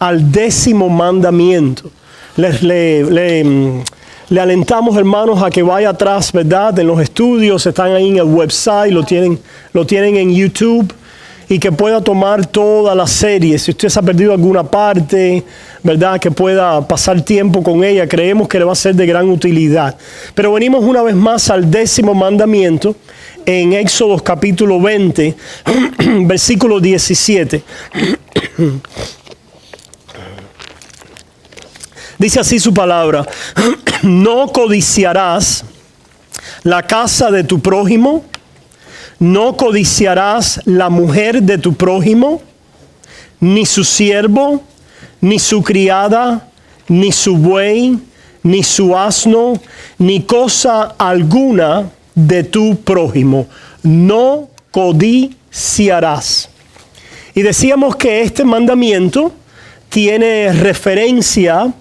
al 10º mandamiento. Le alentamos, hermanos, a que vaya atrás, ¿verdad? En los estudios, están ahí en el website, lo tienen en YouTube, y que pueda tomar toda la serie. Si usted se ha perdido alguna parte, ¿verdad? Que pueda pasar tiempo con ella, creemos que le va a ser de gran utilidad. Pero venimos una vez más al 10º mandamiento, en Éxodo capítulo 20, versículo 17. Dice así su palabra: no codiciarás la casa de tu prójimo, no codiciarás la mujer de tu prójimo, ni su siervo, ni su criada, ni su buey, ni su asno, ni cosa alguna de tu prójimo. No codiciarás. Y decíamos que este mandamiento tiene referencia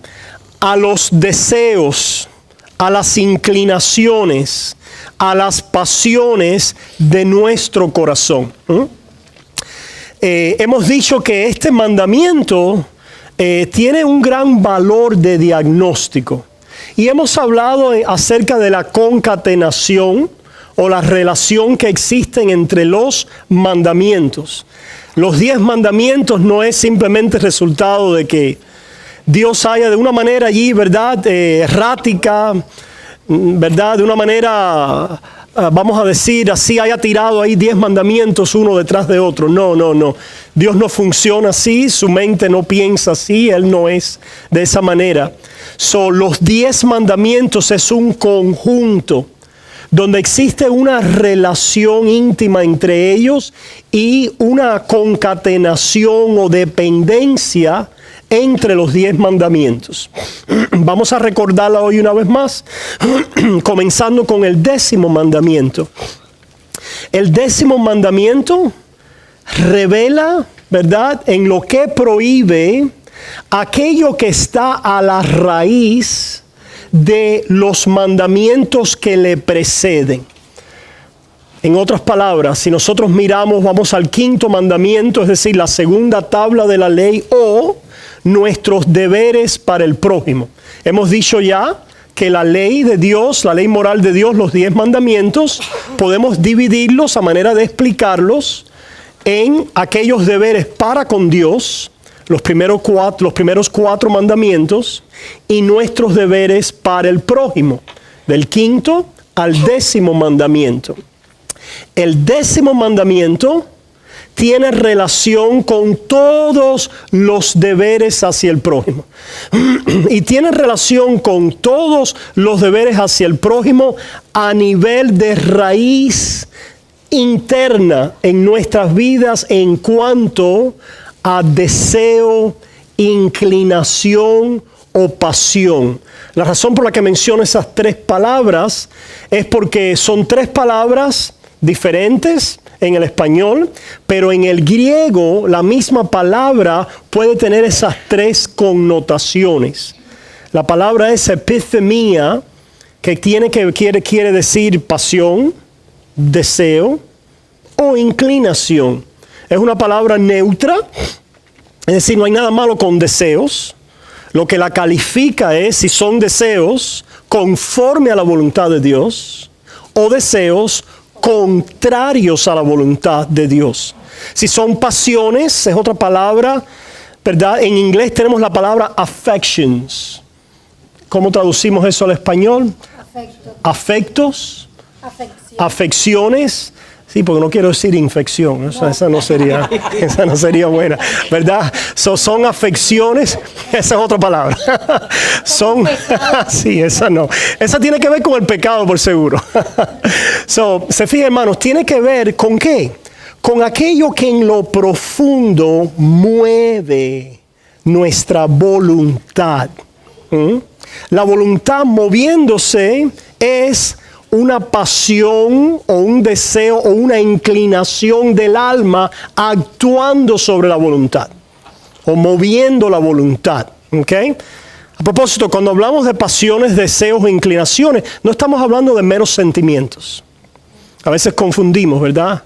a los deseos, a las inclinaciones, a las pasiones de nuestro corazón. Hemos dicho que este mandamiento tiene un gran valor de diagnóstico. Y hemos hablado acerca de la concatenación o la relación que existen entre los mandamientos. Los 10 mandamientos no es simplemente resultado de que Dios haya de una manera allí, ¿verdad? Errática, ¿verdad? De una manera, vamos a decir así, haya tirado ahí 10 mandamientos uno detrás de otro. No. Dios no funciona así, su mente no piensa así, Él no es de esa manera. Los 10 mandamientos es un conjunto donde existe una relación íntima entre ellos y una concatenación o dependencia entre los 10 mandamientos. Vamos a recordarla hoy una vez más, comenzando con el 10º mandamiento. El 10º mandamiento revela, ¿verdad?, en lo que prohíbe aquello que está a la raíz de los mandamientos que le preceden. En otras palabras, si nosotros miramos, vamos al 5º mandamiento, es decir, la segunda tabla de la ley, o nuestros deberes para el prójimo. Hemos dicho ya que la ley de Dios, la ley moral de Dios, los 10 mandamientos, podemos dividirlos a manera de explicarlos en aquellos deberes para con Dios, los primeros 4 mandamientos, y nuestros deberes para el prójimo, del 5º al 10º mandamiento. El 10º mandamiento tiene relación con todos los deberes hacia el prójimo. Y tiene relación con todos los deberes hacia el prójimo a nivel de raíz interna en nuestras vidas en cuanto a deseo, inclinación o pasión. La razón por la que menciono esas 3 palabras es porque son 3 palabras diferentes en el español, pero en el griego la misma palabra puede tener esas 3 connotaciones. La palabra es epithemia, que quiere decir pasión, deseo o inclinación. Es una palabra neutra, es decir, no hay nada malo con deseos. Lo que la califica es si son deseos conforme a la voluntad de Dios o deseos contrarios a la voluntad de Dios. Si son pasiones, es otra palabra, ¿verdad? En inglés tenemos la palabra affections. ¿Cómo traducimos eso al español? Afectos. Afecciones. Sí, porque no quiero decir infección. Esa no sería buena, ¿verdad? Son afecciones. Esa es otra palabra. Sí, esa no. Esa tiene que ver con el pecado, por seguro. Se fijan, hermanos, tiene que ver con ¿qué? Con aquello que en lo profundo mueve nuestra voluntad. La voluntad moviéndose es una pasión o un deseo o una inclinación del alma actuando sobre la voluntad o moviendo la voluntad. ¿Okay? A propósito, cuando hablamos de pasiones, deseos e inclinaciones, no estamos hablando de meros sentimientos. A veces confundimos, ¿verdad?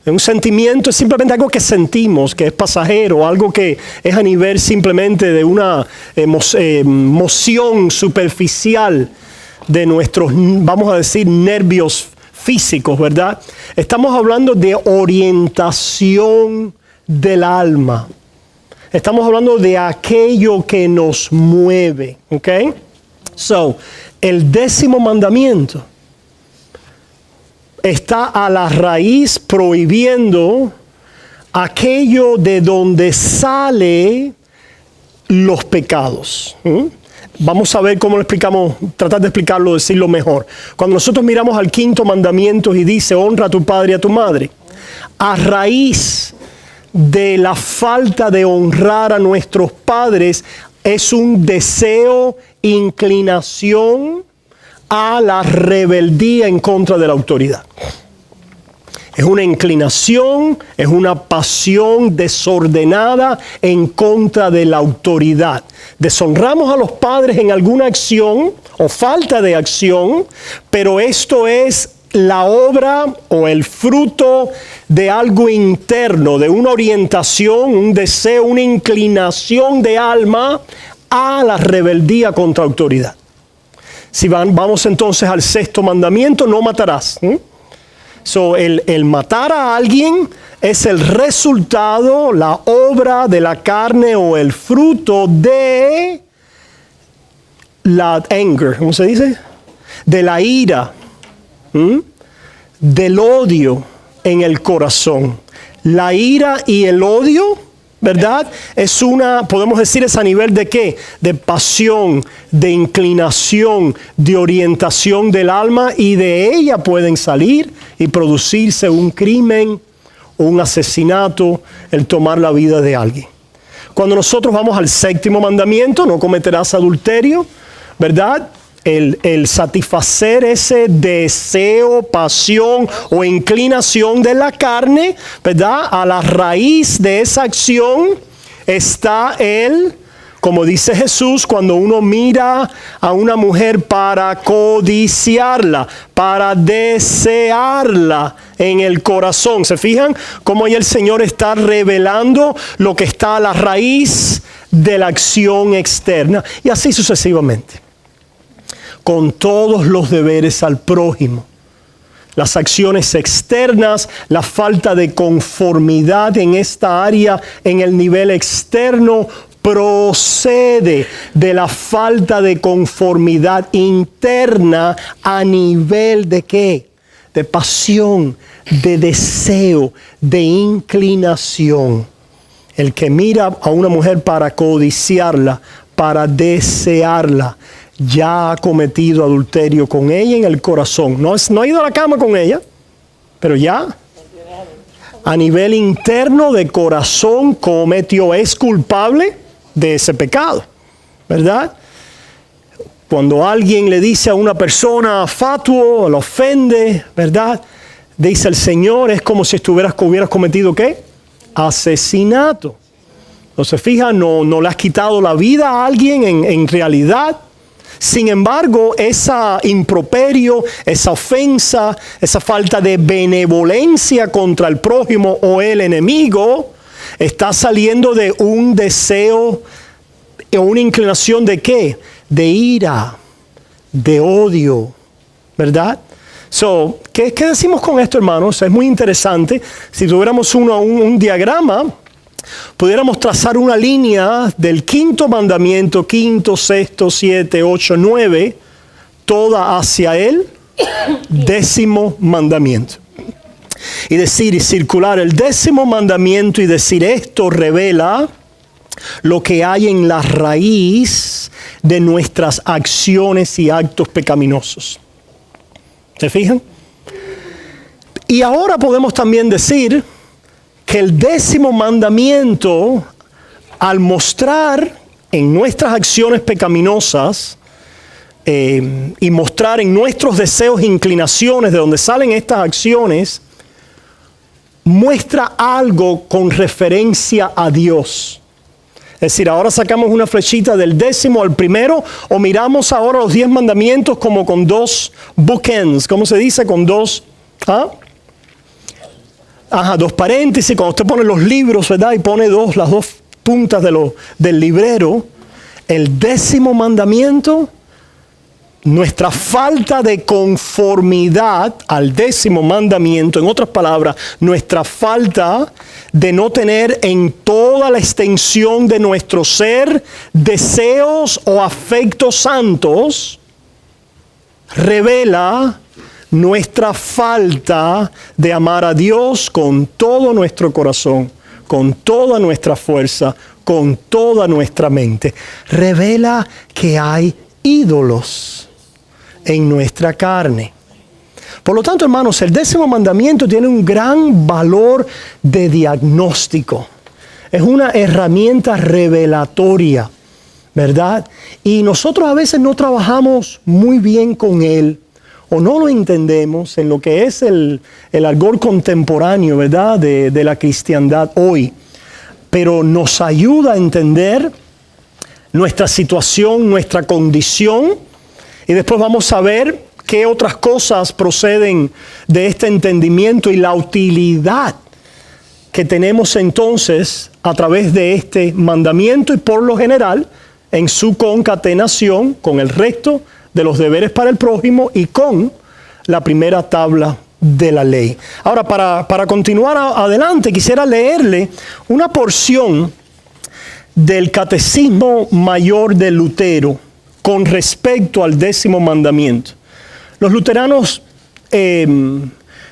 Un sentimiento es simplemente algo que sentimos, que es pasajero, algo que es a nivel simplemente de una emoción superficial de nuestros, vamos a decir, nervios físicos, ¿verdad? Estamos hablando de orientación del alma. Estamos hablando de aquello que nos mueve, ¿ok? So, el 10º mandamiento está a la raíz prohibiendo aquello de donde sale los pecados. Vamos a ver cómo lo explicamos, tratar de explicarlo, decirlo mejor. Cuando nosotros miramos al 5º mandamiento y dice, honra a tu padre y a tu madre, a raíz de la falta de honrar a nuestros padres es un deseo, inclinación a la rebeldía en contra de la autoridad. Es una inclinación, es una pasión desordenada en contra de la autoridad. Deshonramos a los padres en alguna acción o falta de acción, pero esto es la obra o el fruto de algo interno, de una orientación, un deseo, una inclinación de alma a la rebeldía contra autoridad. Si vamos entonces al 6º mandamiento, no matarás. So, el matar a alguien es el resultado, la obra de la carne o el fruto de la anger, ¿cómo se dice? De la ira, del odio en el corazón. La ira y el odio, ¿verdad? Es podemos decir, es a nivel de ¿qué? De pasión, de inclinación, de orientación del alma, y de ella pueden salir y producirse un crimen, un asesinato, el tomar la vida de alguien. Cuando nosotros vamos al 7º mandamiento, no cometerás adulterio, ¿verdad? El satisfacer ese deseo, pasión o inclinación de la carne, ¿verdad? A la raíz de esa acción está como dice Jesús, cuando uno mira a una mujer para codiciarla, para desearla en el corazón. ¿Se fijan cómo ahí el Señor está revelando lo que está a la raíz de la acción externa? Y así sucesivamente, con todos los deberes al prójimo. Las acciones externas, la falta de conformidad en esta área, en el nivel externo, procede de la falta de conformidad interna a nivel de ¿qué? De pasión, de deseo, de inclinación. El que mira a una mujer para codiciarla, para desearla, ya ha cometido adulterio con ella en el corazón. No ha ido a la cama con ella, pero ya a nivel interno de corazón cometió, es culpable de ese pecado, ¿verdad? Cuando alguien le dice a una persona fatuo, la ofende, ¿verdad? Dice el Señor, es como si hubieras cometido ¿qué? Asesinato. No se fija, no le has quitado la vida a alguien en realidad. Sin embargo, esa improperio, esa ofensa, esa falta de benevolencia contra el prójimo o el enemigo, está saliendo de un deseo o una inclinación de ¿qué? De ira, de odio, ¿verdad? So, ¿qué decimos con esto, hermanos? Es muy interesante. Si tuviéramos un diagrama, pudiéramos trazar una línea del 5º mandamiento, 5º, 6º, 7, 8, 9, toda hacia el 10º mandamiento. Y decir, y circular el 10º mandamiento y decir, esto revela lo que hay en la raíz de nuestras acciones y actos pecaminosos. ¿Se fijan? Y ahora podemos también decir que el 10º mandamiento, al mostrar en nuestras acciones pecaminosas y mostrar en nuestros deseos e inclinaciones de donde salen estas acciones, muestra algo con referencia a Dios. Es decir, ahora sacamos una flechita del 10º al 1º, o miramos ahora los 10 mandamientos como con dos bookends, ¿cómo se dice? Con dos dos paréntesis, cuando usted pone los libros, ¿verdad? Y pone las dos puntas del librero, el 10º mandamiento, nuestra falta de conformidad al 10º mandamiento, en otras palabras, nuestra falta de no tener en toda la extensión de nuestro ser deseos o afectos santos, revela nuestra falta de amar a Dios con todo nuestro corazón, con toda nuestra fuerza, con toda nuestra mente. Revela que hay ídolos en nuestra carne. Por lo tanto, hermanos, el 10º mandamiento tiene un gran valor de diagnóstico. Es una herramienta revelatoria, ¿verdad? Y nosotros a veces no trabajamos muy bien con él o no lo entendemos en lo que es el argot contemporáneo, ¿verdad? De la cristiandad hoy. Pero nos ayuda a entender nuestra situación, nuestra condición, y después vamos a ver qué otras cosas proceden de este entendimiento y la utilidad que tenemos entonces a través de este mandamiento y por lo general en su concatenación con el resto de los deberes para el prójimo y con la primera tabla de la ley. Ahora, para continuar adelante, quisiera leerle una porción del Catecismo Mayor de Lutero con respecto al 10º mandamiento. Los luteranos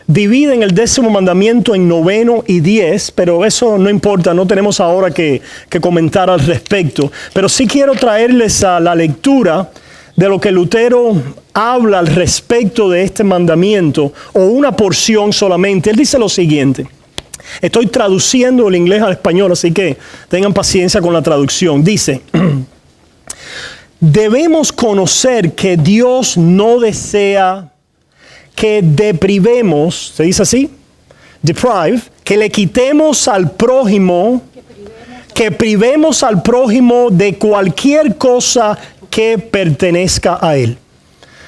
dividen el 10º mandamiento en 9 y 10, pero eso no importa, no tenemos ahora que comentar al respecto. Pero sí quiero traerles a la lectura de lo que Lutero habla al respecto de este mandamiento, o una porción solamente. Él dice lo siguiente. Estoy traduciendo el inglés al español, así que tengan paciencia con la traducción. Dice: debemos conocer que Dios no desea que deprivemos, ¿se dice así? Deprive, que le quitemos al prójimo, que privemos al prójimo de cualquier cosa que pertenezca a él.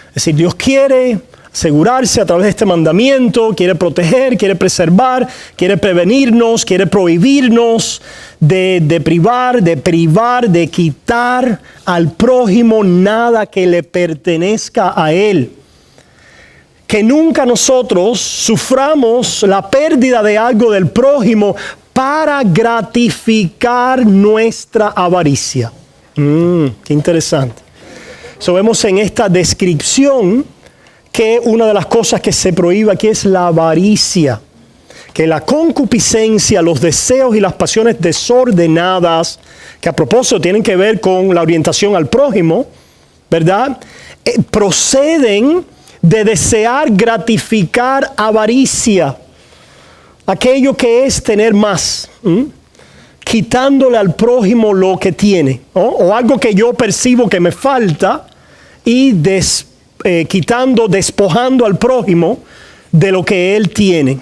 Es decir, Dios quiere asegurarse a través de este mandamiento, quiere proteger, quiere preservar, quiere prevenirnos, quiere prohibirnos de privar, de quitar al prójimo nada que le pertenezca a él. Que nunca nosotros suframos la pérdida de algo del prójimo para gratificar nuestra avaricia. Qué interesante. So, vemos en esta descripción que una de las cosas que se prohíbe aquí es la avaricia. Que la concupiscencia, los deseos y las pasiones desordenadas, que a propósito tienen que ver con la orientación al prójimo, ¿verdad? Proceden de desear gratificar avaricia, aquello que es tener más, quitándole al prójimo lo que tiene, ¿no? O algo que yo percibo que me falta y despojando al prójimo de lo que él tiene,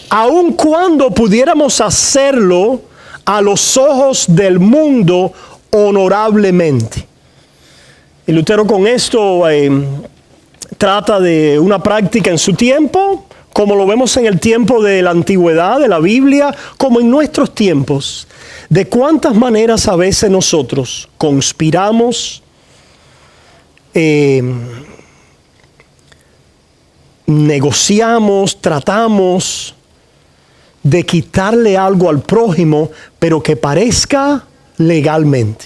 aun cuando pudiéramos hacerlo a los ojos del mundo honorablemente. Y Lutero con esto trata de una práctica en su tiempo, como lo vemos en el tiempo de la antigüedad, de la Biblia, como en nuestros tiempos, de cuántas maneras a veces nosotros conspiramos, negociamos, tratamos de quitarle algo al prójimo, pero que parezca legalmente.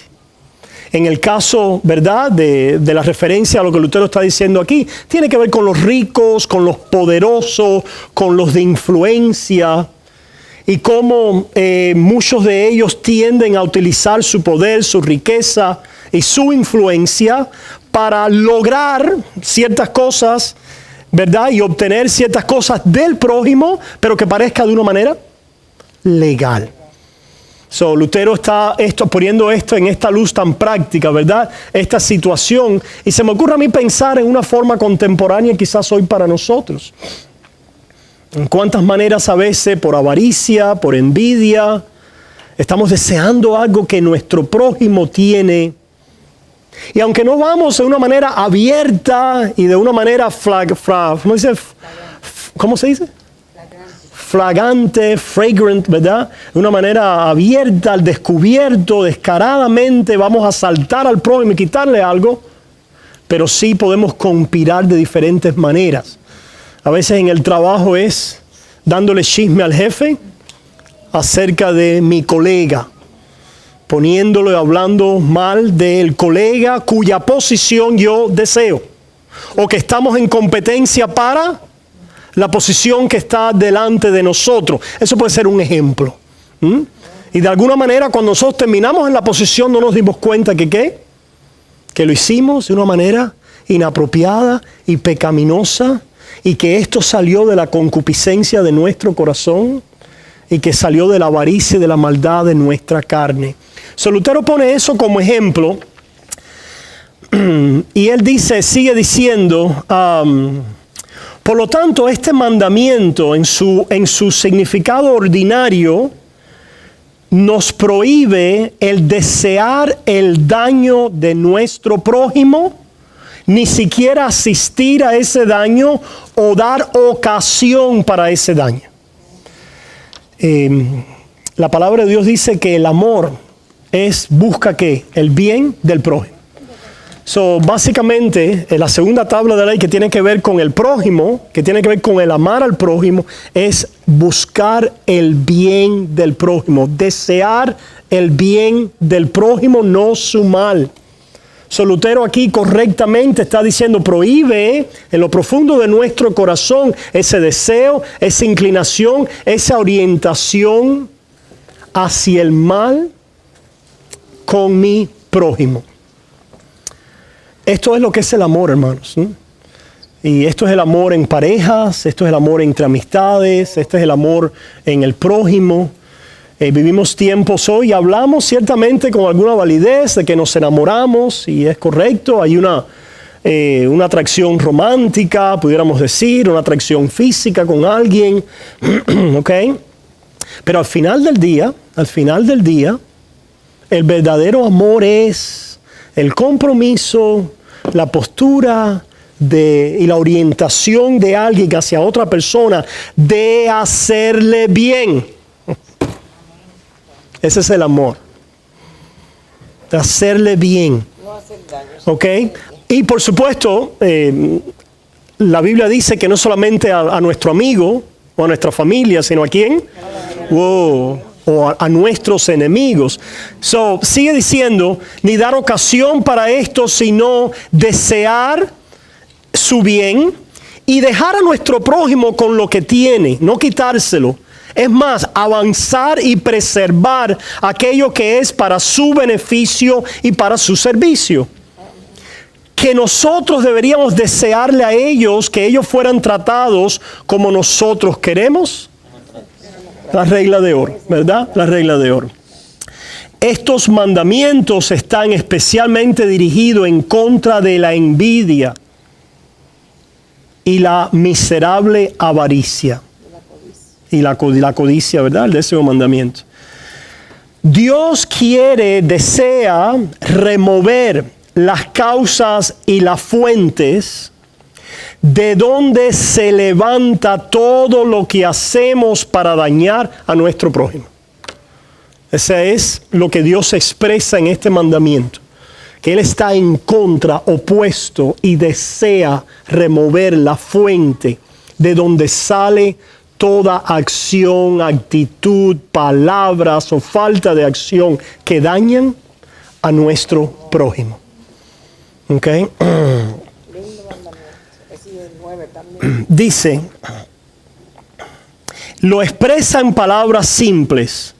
En el caso, ¿verdad?, de la referencia a lo que Lutero está diciendo aquí, tiene que ver con los ricos, con los poderosos, con los de influencia, y cómo muchos de ellos tienden a utilizar su poder, su riqueza y su influencia para lograr ciertas cosas, ¿verdad?, y obtener ciertas cosas del prójimo, pero que parezca de una manera legal. So, Lutero está poniendo esto en esta luz tan práctica, ¿verdad? Esta situación. Y se me ocurre a mí pensar en una forma contemporánea quizás hoy para nosotros. En cuántas maneras a veces por avaricia, por envidia, estamos deseando algo que nuestro prójimo tiene. Y aunque no vamos de una manera abierta y de una manera ¿cómo se dice? flagrante, fragrant, ¿verdad? De una manera abierta, al descubierto, descaradamente, vamos a asaltar al prójimo y quitarle algo, pero sí podemos conspirar de diferentes maneras. A veces en el trabajo es dándole chisme al jefe acerca de mi colega, poniéndolo y hablando mal del colega cuya posición yo deseo, o que estamos en competencia para la posición que está delante de nosotros. Eso puede ser un ejemplo. Y de alguna manera cuando nosotros terminamos en la posición no nos dimos cuenta que lo hicimos de una manera inapropiada y pecaminosa, y que esto salió de la concupiscencia de nuestro corazón y que salió de la avaricia y de la maldad de nuestra carne. Lutero pone eso como ejemplo y él dice, sigue diciendo, por lo tanto este mandamiento en su significado ordinario nos prohíbe el desear el daño de nuestro prójimo, ni siquiera asistir a ese daño o dar ocasión para ese daño. La palabra de Dios dice que el amor busca ¿qué? El bien del prójimo. Básicamente, la segunda tabla de la ley que tiene que ver con el prójimo, que tiene que ver con el amar al prójimo, es buscar el bien del prójimo, desear el bien del prójimo, no su mal. Lutero aquí correctamente está diciendo, prohíbe en lo profundo de nuestro corazón ese deseo, esa inclinación, esa orientación hacia el mal con mi prójimo. Esto es lo que es el amor, hermanos. Y esto es el amor en parejas, esto es el amor entre amistades, este es el amor en el prójimo. Vivimos tiempos hoy y hablamos ciertamente con alguna validez de que nos enamoramos, y es correcto, hay una atracción romántica, pudiéramos decir, una atracción física con alguien, ¿ok? Pero al final del día, el verdadero amor es el compromiso, la postura y la orientación de alguien hacia otra persona de hacerle bien. Ese es el amor. De hacerle bien. ¿Ok? Y por supuesto, la Biblia dice que no solamente a nuestro amigo o a nuestra familia, sino ¿a quién? Wow. O a nuestros enemigos. Sigue diciendo, ni dar ocasión para esto, sino desear su bien y dejar a nuestro prójimo con lo que tiene, no quitárselo. Es más, avanzar y preservar aquello que es para su beneficio y para su servicio. Que nosotros deberíamos desearle a ellos que ellos fueran tratados como nosotros queremos. La regla de oro, ¿verdad? La regla de oro. Estos mandamientos están especialmente dirigidos en contra de la envidia y la miserable avaricia. Y la codicia, ¿verdad? El 10º mandamiento. Dios desea remover las causas y las fuentes de donde se levanta todo lo que hacemos para dañar a nuestro prójimo. Ese es lo que Dios expresa en este mandamiento. Que Él está en contra, opuesto, y desea remover la fuente de donde sale toda acción, actitud, palabras o falta de acción que dañan a nuestro prójimo. ¿Ok? Dice, lo expresa en palabras simples,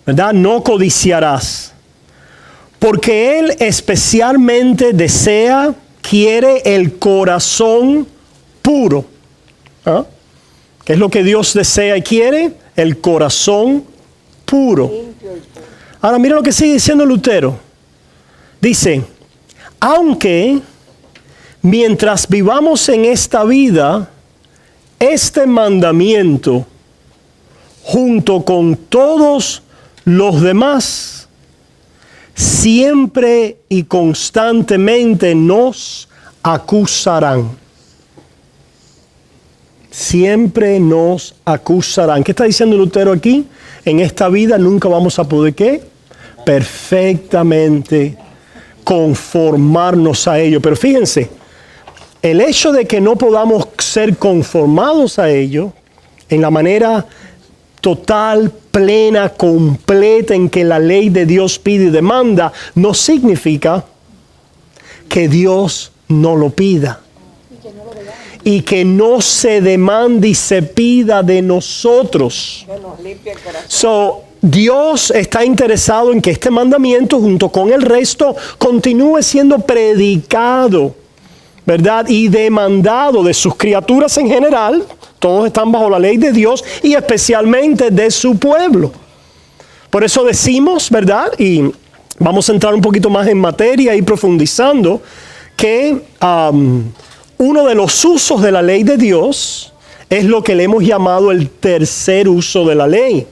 ¿verdad? No codiciarás. Porque Él especialmente quiere el corazón puro. ¿Ah? ¿Qué es lo que Dios desea y quiere? El corazón puro. Ahora mira lo que sigue diciendo Lutero. Dice, aunque mientras vivamos en esta vida, este mandamiento, junto con todos los demás, siempre y constantemente nos acusarán. siempre nos acusarán. ¿Qué está diciendo Lutero aquí? En esta vida nunca vamos a poder, ¿qué? Perfectamente conformarnos a ello. Pero fíjense, el hecho de que no podamos ser conformados a ello en la manera total, plena, completa en que la ley de Dios pide y demanda, no significa que Dios no lo pida. Y que no se demande y se pida de nosotros. Dios está interesado en que este mandamiento, junto con el resto, continúe siendo predicado, ¿verdad? Y demandado de sus criaturas en general. Todos están bajo la ley de Dios y especialmente de su pueblo. Por eso decimos, ¿verdad? Y vamos a entrar un poquito más en materia y profundizando que uno de los usos de la ley de Dios es lo que le hemos llamado el tercer uso de la ley.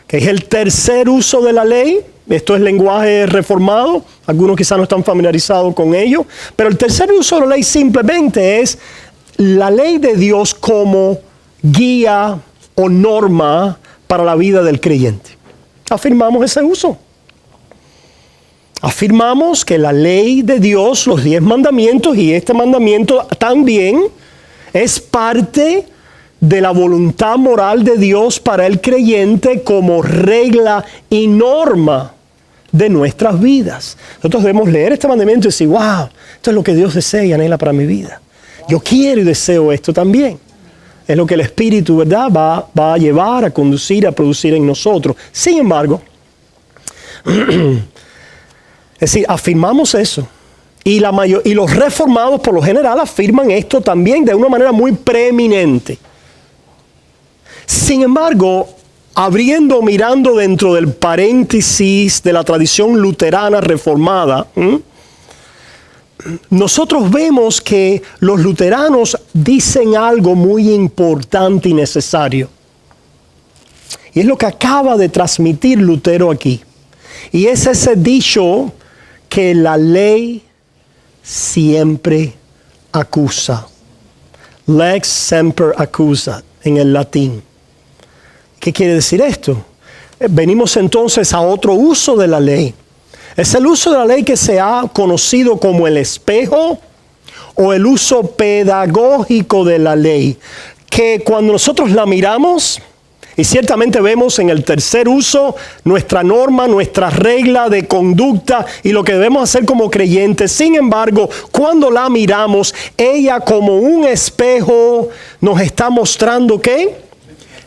¿Qué es el tercer uso de la ley? Esto es lenguaje reformado. Algunos quizás no están familiarizados con ello. Pero el tercer uso de la ley simplemente es la ley de Dios como guía o norma para la vida del creyente. Afirmamos ese uso. Afirmamos que la ley de Dios, los 10 mandamientos y este mandamiento también es parte de la voluntad moral de Dios para el creyente como regla y norma de nuestras vidas. Nosotros debemos leer este mandamiento y decir, wow, esto es lo que Dios desea y anhela para mi vida. Yo quiero y deseo esto también. Es lo que el Espíritu, ¿verdad?, va a llevar, a conducir, a producir en nosotros. Sin embargo, es decir, afirmamos eso. Y los reformados por lo general afirman esto también de una manera muy preeminente. Sin embargo, mirando dentro del paréntesis de la tradición luterana reformada, nosotros vemos que los luteranos dicen algo muy importante y necesario. Y es lo que acaba de transmitir Lutero aquí. Y es ese dicho que la ley siempre acusa. Lex semper accusa en el latín. ¿Qué quiere decir esto? Venimos entonces a otro uso de la ley. Es el uso de la ley que se ha conocido como el espejo o el uso pedagógico de la ley. Que cuando nosotros la miramos, y ciertamente vemos en el tercer uso nuestra norma, nuestra regla de conducta y lo que debemos hacer como creyentes. Sin embargo, cuando la miramos, ella como un espejo nos está mostrando ¿qué?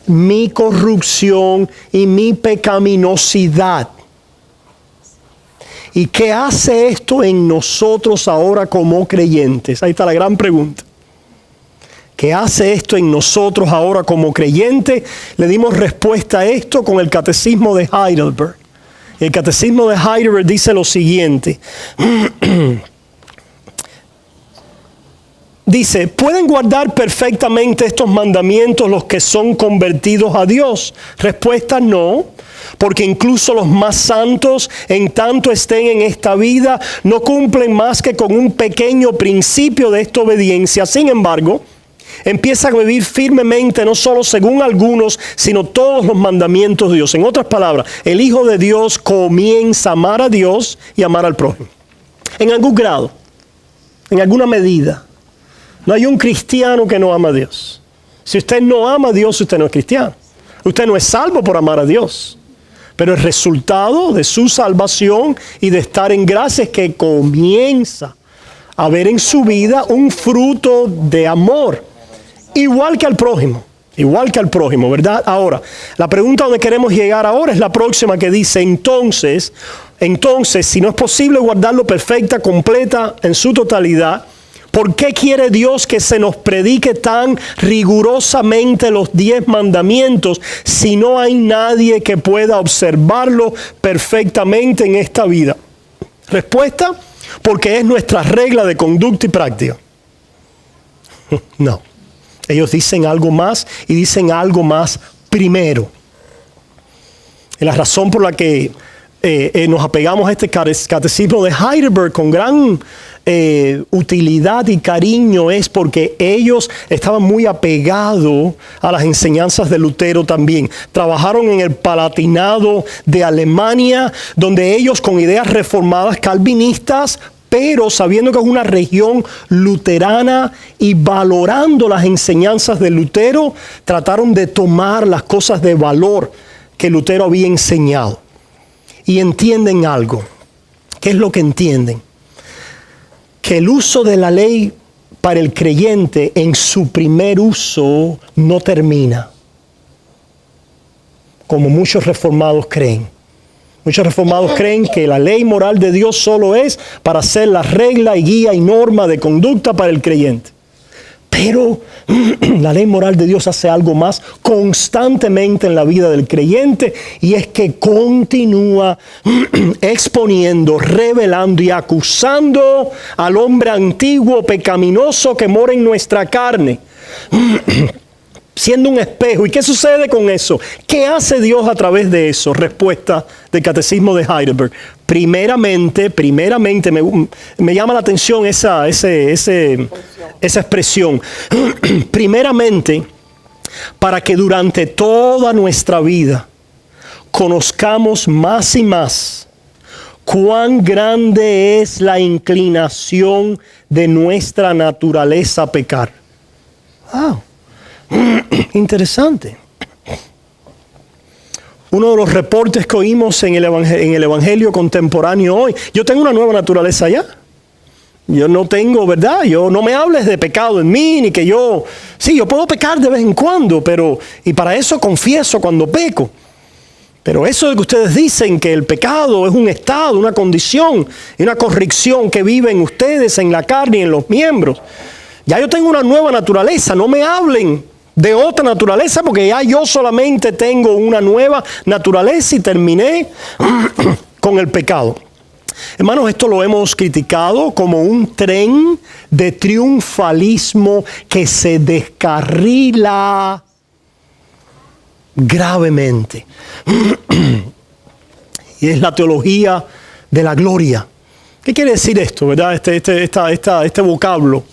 Mi corrupción y mi pecaminosidad. ¿Y qué hace esto en nosotros ahora como creyentes? Ahí está la gran pregunta. ¿Qué hace esto en nosotros ahora como creyentes? Le dimos respuesta a esto con el Catecismo de Heidelberg. El Catecismo de Heidelberg dice lo siguiente. Dice, ¿pueden guardar perfectamente estos mandamientos los que son convertidos a Dios? Respuesta, no. Porque incluso los más santos, en tanto estén en esta vida, no cumplen más que con un pequeño principio de esta obediencia. Sin embargo, empiezan a vivir firmemente, no solo según algunos, sino todos los mandamientos de Dios. En otras palabras, el Hijo de Dios comienza a amar a Dios y amar al prójimo. En algún grado, en alguna medida. No hay un cristiano que no ama a Dios. Si usted no ama a Dios, usted no es cristiano. Usted no es salvo por amar a Dios. Pero el resultado de su salvación y de estar en gracia es que comienza a ver en su vida un fruto de amor. Igual que al prójimo, ¿verdad? Ahora, la pregunta donde queremos llegar ahora es la próxima que dice, entonces, si no es posible guardarlo perfecta, completa, en su totalidad, ¿por qué quiere Dios que se nos predique tan rigurosamente los 10 mandamientos si no hay nadie que pueda observarlo perfectamente en esta vida? Respuesta, porque es nuestra regla de conducta y práctica. No. Ellos dicen algo más y dicen algo más primero. Y la razón por la que nos apegamos a este catecismo de Heidelberg con gran utilidad y cariño es porque ellos estaban muy apegados a las enseñanzas de Lutero también. Trabajaron en el Palatinado de Alemania, donde ellos con ideas reformadas calvinistas, pero sabiendo que es una región luterana y valorando las enseñanzas de Lutero, trataron de tomar las cosas de valor que Lutero había enseñado. Y entienden algo. ¿Qué es lo que entienden? Que el uso de la ley para el creyente en su primer uso no termina, como muchos reformados creen. Muchos reformados creen que la ley moral de Dios solo es para ser la regla y guía y norma de conducta para el creyente. Pero la ley moral de Dios hace algo más constantemente en la vida del creyente, y es que continúa exponiendo, revelando y acusando al hombre antiguo pecaminoso que mora en nuestra carne, siendo un espejo. ¿Y qué sucede con eso? ¿Qué hace Dios a través de eso? Respuesta del Catecismo de Heidelberg. Primeramente me llama la atención esa expresión. Primeramente, para que durante toda nuestra vida conozcamos más y más cuán grande es la inclinación de nuestra naturaleza a pecar. Wow. Interesante. Uno de los reportes que oímos en el Evangelio contemporáneo hoy: yo tengo una nueva naturaleza ya. Yo no tengo, ¿verdad? No me hables de pecado en mí, ni que yo puedo pecar de vez en cuando, y para eso confieso cuando peco. Pero eso de que ustedes dicen que el pecado es un estado, una condición y una corrección que viven ustedes en la carne y en los miembros. Ya yo tengo una nueva naturaleza, no me hablen de otra naturaleza, porque ya yo solamente tengo una nueva naturaleza y terminé con el pecado. Hermanos, esto lo hemos criticado como un tren de triunfalismo que se descarrila gravemente. Y es la teología de la gloria. ¿Qué quiere decir esto, verdad? Este vocablo.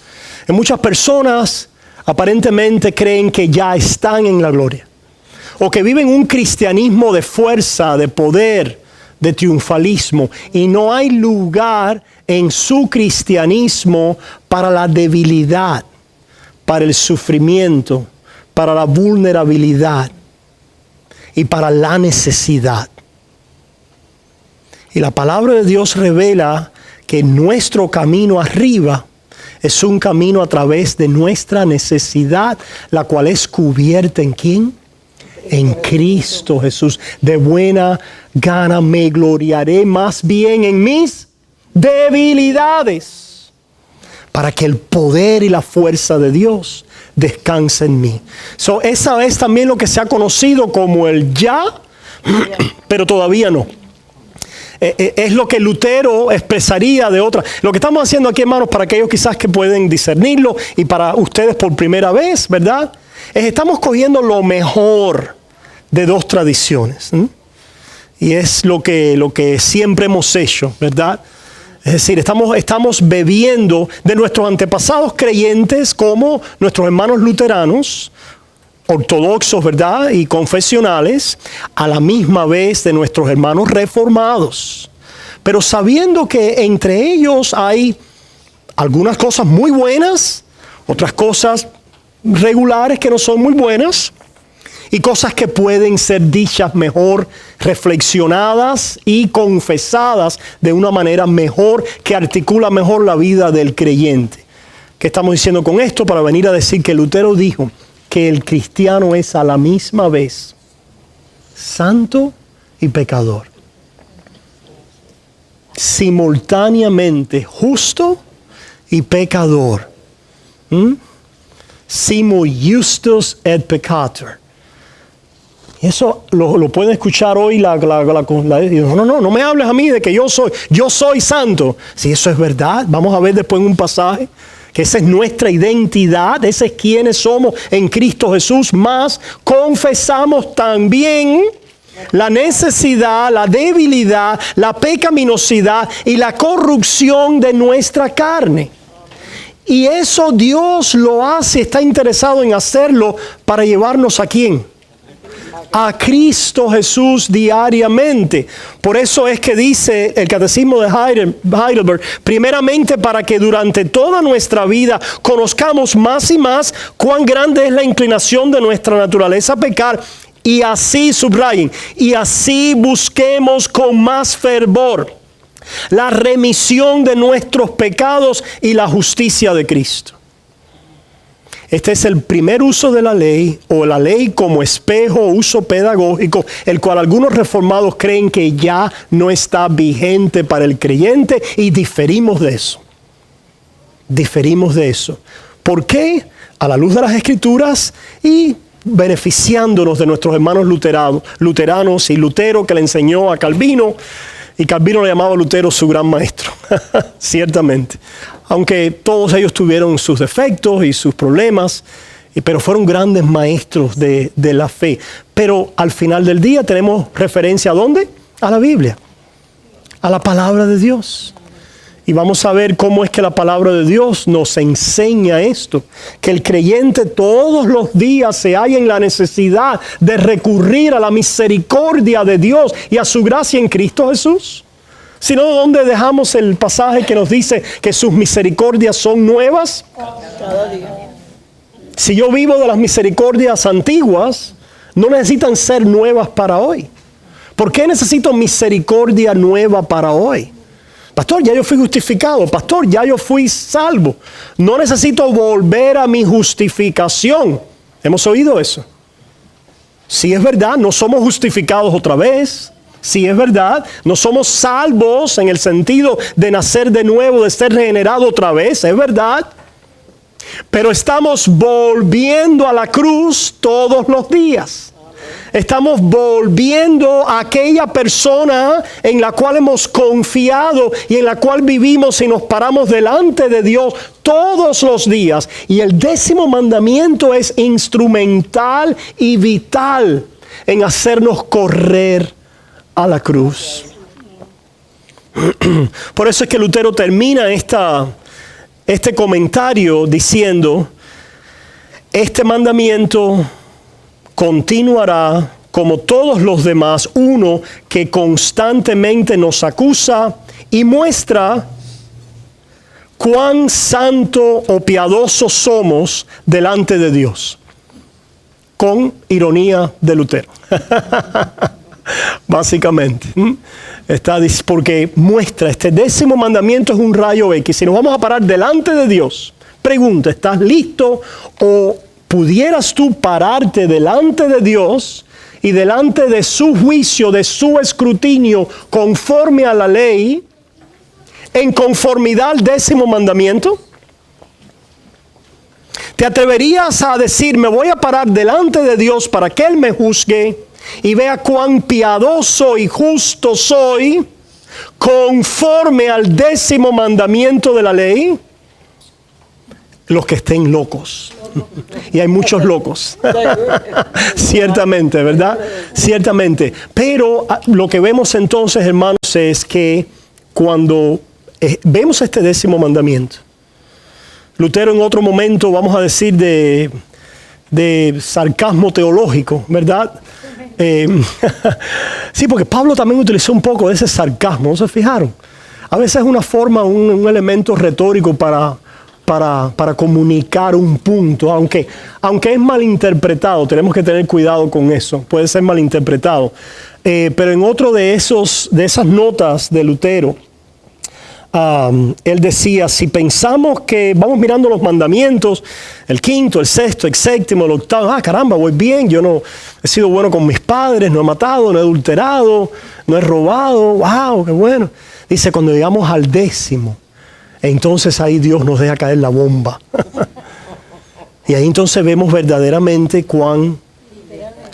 En muchas personas aparentemente creen que ya están en la gloria, o que viven un cristianismo de fuerza, de poder, de triunfalismo, y no hay lugar en su cristianismo para la debilidad, para el sufrimiento, para la vulnerabilidad y para la necesidad. Y la palabra de Dios revela que nuestro camino arriba es un camino a través de nuestra necesidad, la cual es cubierta ¿en quién? En Cristo Jesús. De buena gana me gloriaré más bien en mis debilidades, para que el poder y la fuerza de Dios descanse en mí. Esa es también lo que se ha conocido como el ya, pero todavía no. Es lo que Lutero expresaría de otra. Lo que estamos haciendo aquí, hermanos, para aquellos quizás que pueden discernirlo, y para ustedes por primera vez, ¿verdad? Estamos cogiendo lo mejor de dos tradiciones, ¿sí? Y es lo que siempre hemos hecho, ¿verdad? Es decir, estamos bebiendo de nuestros antepasados creyentes, como nuestros hermanos luteranos, ortodoxos, ¿verdad? Y confesionales, a la misma vez de nuestros hermanos reformados. Pero sabiendo que entre ellos hay algunas cosas muy buenas, otras cosas regulares que no son muy buenas, y cosas que pueden ser dichas mejor, reflexionadas y confesadas de una manera mejor, que articula mejor la vida del creyente. ¿Qué estamos diciendo con esto? Para venir a decir que Lutero dijo que el cristiano es a la misma vez santo y pecador, simultáneamente justo y pecador. Simul justus et peccator. Y eso lo pueden escuchar hoy. No me hables a mí de que yo soy santo. Si eso es verdad, vamos a ver después en un pasaje que esa es nuestra identidad, ese es quienes somos en Cristo Jesús, más confesamos también La necesidad, la debilidad, la pecaminosidad y la corrupción de nuestra carne. Y eso Dios lo hace, está interesado en hacerlo para llevarnos ¿a quién? A Cristo Jesús diariamente. Por eso es que dice el Catecismo de Heidelberg, primeramente para que durante toda nuestra vida conozcamos más y más cuán grande es la inclinación de nuestra naturaleza a pecar, y así, subrayen, y así busquemos con más fervor la remisión de nuestros pecados y la justicia de Cristo. Este es el primer uso de la ley, o la ley como espejo o uso pedagógico, el cual algunos reformados creen que ya no está vigente para el creyente, y diferimos de eso. Diferimos de eso. ¿Por qué? A la luz de las Escrituras y beneficiándonos de nuestros hermanos luteranos y Lutero, que le enseñó a Calvino, y Calvino le llamaba a Lutero su gran maestro, ciertamente. Aunque todos ellos tuvieron sus defectos y sus problemas, pero fueron grandes maestros de la fe. Pero al final del día tenemos referencia ¿a dónde? A la Biblia, a la palabra de Dios. Y vamos a ver cómo es que la palabra de Dios nos enseña esto. Que el creyente todos los días se halla en la necesidad de recurrir a la misericordia de Dios y a su gracia en Cristo Jesús. Si no, ¿dónde dejamos el pasaje que nos dice que sus misericordias son nuevas? Cada día. Si yo vivo de las misericordias antiguas, no necesitan ser nuevas para hoy. ¿Por qué necesito misericordia nueva para hoy? Pastor, ya yo fui justificado. Pastor, ya yo fui salvo. No necesito volver a mi justificación. ¿Hemos oído eso? Sí, es verdad, no somos justificados otra vez. Sí, es verdad, no somos salvos en el sentido de nacer de nuevo, de ser regenerado otra vez. Es verdad. Pero estamos volviendo a la cruz todos los días. Estamos volviendo a aquella persona en la cual hemos confiado y en la cual vivimos y nos paramos delante de Dios todos los días. Y el 10º mandamiento es instrumental y vital en hacernos correr a la cruz. Por eso es que Lutero termina este comentario diciendo: este mandamiento continuará como todos los demás, uno que constantemente nos acusa y muestra cuán santo o piadoso somos delante de Dios. Con ironía de Lutero. Básicamente. Porque muestra, este 10º mandamiento es un rayo X. Si nos vamos a parar delante de Dios, pregunta, ¿estás listo o pudieras tú pararte delante de Dios y delante de su juicio, de su escrutinio, conforme a la ley, en conformidad al 10º mandamiento? ¿Te atreverías a decir, me voy a parar delante de Dios para que Él me juzgue y vea cuán piadoso y justo soy, conforme al 10º mandamiento de la ley? Los que estén locos. Y hay muchos locos. Ciertamente, ¿verdad? Ciertamente. Pero lo que vemos entonces, hermanos, es que cuando vemos este 10º mandamiento, Lutero en otro momento, vamos a decir, de sarcasmo teológico, ¿verdad? Sí, porque Pablo también utilizó un poco de ese sarcasmo, ¿no se fijaron? A veces es una forma, un elemento retórico para comunicar un punto, aunque es malinterpretado. Tenemos que tener cuidado con eso, puede ser malinterpretado. Pero en otro de esas notas de Lutero, él decía, si pensamos que vamos mirando los mandamientos, el 5º, el 6º, el 7º, el 8º, caramba, voy bien, yo no he sido bueno con mis padres, no he matado, no he adulterado, no he robado, wow, qué bueno. Dice, cuando llegamos al 10º, entonces ahí Dios nos deja caer la bomba. Y ahí entonces vemos verdaderamente cuán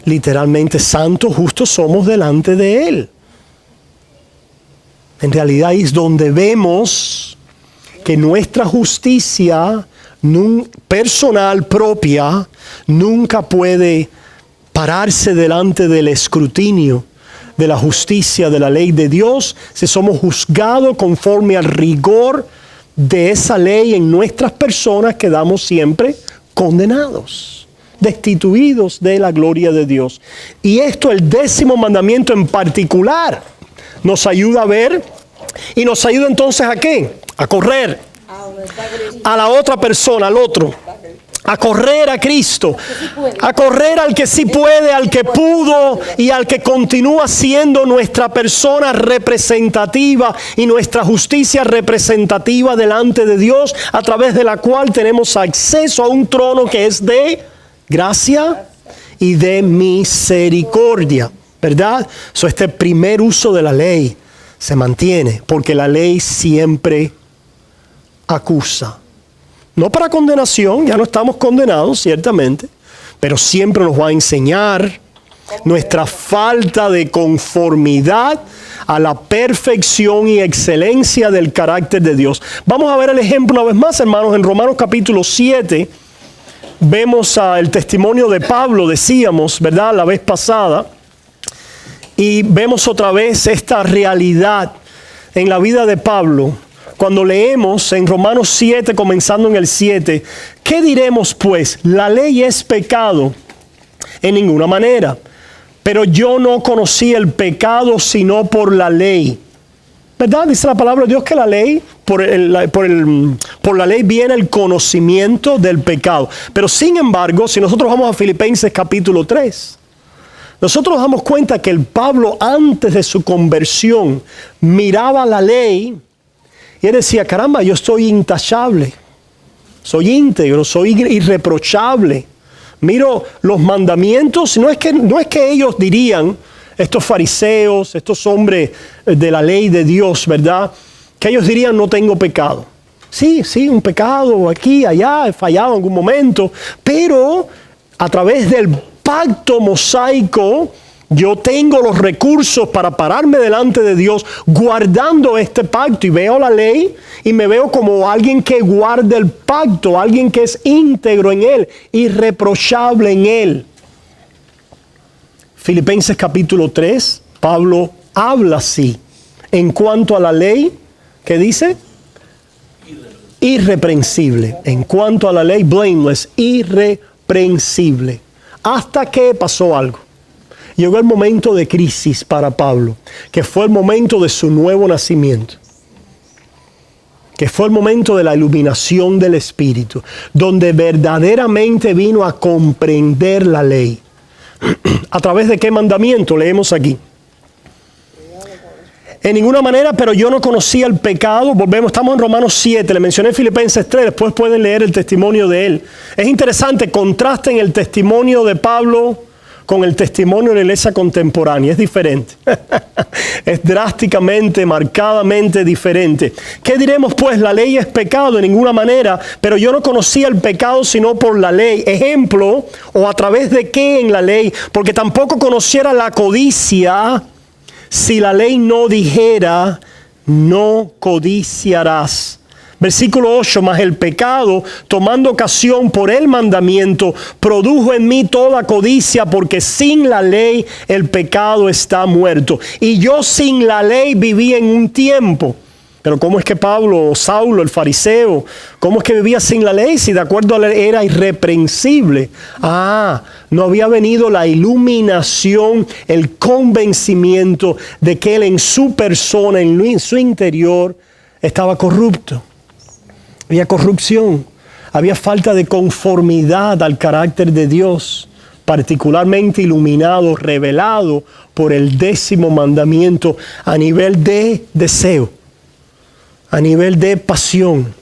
literalmente santos, justos somos delante de Él. En realidad es donde vemos que nuestra justicia personal propia nunca puede pararse delante del escrutinio de la justicia de la ley de Dios, si somos juzgados conforme al rigor de esa ley en nuestras personas, quedamos siempre condenados, destituidos de la gloria de Dios. Y esto, el 10º mandamiento en particular, nos ayuda a ver y nos ayuda entonces ¿a qué? A correr a la otra persona, al otro. A correr a Cristo, a correr al que sí puede, al que pudo y al que continúa siendo nuestra persona representativa y nuestra justicia representativa delante de Dios, a través de la cual tenemos acceso a un trono que es de gracia y de misericordia, ¿verdad? Este primer uso de la ley se mantiene porque la ley siempre acusa. No para condenación, ya no estamos condenados, ciertamente, pero siempre nos va a enseñar nuestra falta de conformidad a la perfección y excelencia del carácter de Dios. Vamos a ver el ejemplo una vez más, hermanos, en Romanos capítulo 7. Vemos el testimonio de Pablo, decíamos, ¿verdad?, la vez pasada. Y vemos otra vez esta realidad en la vida de Pablo. Cuando leemos en Romanos 7, comenzando en el 7, ¿qué diremos pues? La ley es pecado en ninguna manera, pero yo no conocí el pecado sino por la ley. ¿Verdad? Dice la palabra de Dios que la ley, por la ley viene el conocimiento del pecado. Pero sin embargo, si nosotros vamos a Filipenses capítulo 3, nosotros nos damos cuenta que el Pablo antes de su conversión miraba la ley y él decía, caramba, yo soy intachable, soy íntegro, soy irreprochable. Miro los mandamientos, no es que ellos dirían, estos fariseos, estos hombres de la ley de Dios, ¿verdad? Que ellos dirían, no tengo pecado. Sí, un pecado aquí, allá, he fallado en algún momento, pero a través del pacto mosaico, yo tengo los recursos para pararme delante de Dios guardando este pacto y veo la ley y me veo como alguien que guarda el pacto, alguien que es íntegro en él, irreprochable en él. Filipenses capítulo 3, Pablo habla así en cuanto a la ley, ¿qué dice? Irreprensible. En cuanto a la ley, blameless, irreprensible. Hasta que pasó algo. Llegó el momento de crisis para Pablo, que fue el momento de su nuevo nacimiento, que fue el momento de la iluminación del Espíritu, donde verdaderamente vino a comprender la ley. ¿A través de qué mandamiento? Leemos aquí. En ninguna manera, pero yo no conocía el pecado. Estamos en Romanos 7, le mencioné Filipenses 3, después pueden leer el testimonio de él. Es interesante, contrasten el testimonio de Pablo con el testimonio de la iglesia contemporánea. Es diferente. Es drásticamente, marcadamente diferente. ¿Qué diremos pues? La ley es pecado en ninguna manera, pero yo no conocía el pecado sino por la ley. Ejemplo, o a través de qué en la ley, porque tampoco conociera la codicia si la ley no dijera, no codiciarás. Versículo 8, mas el pecado, tomando ocasión por el mandamiento, produjo en mí toda codicia, porque sin la ley el pecado está muerto. Y yo sin la ley viví en un tiempo. Pero ¿cómo es que Pablo, Saulo, el fariseo, cómo es que vivía sin la ley? Si de acuerdo a la ley era irreprensible. No había venido la iluminación, el convencimiento de que él en su persona, en su interior, estaba corrupto. Había corrupción, había falta de conformidad al carácter de Dios, particularmente iluminado, revelado por el 10º mandamiento a nivel de deseo, a nivel de pasión,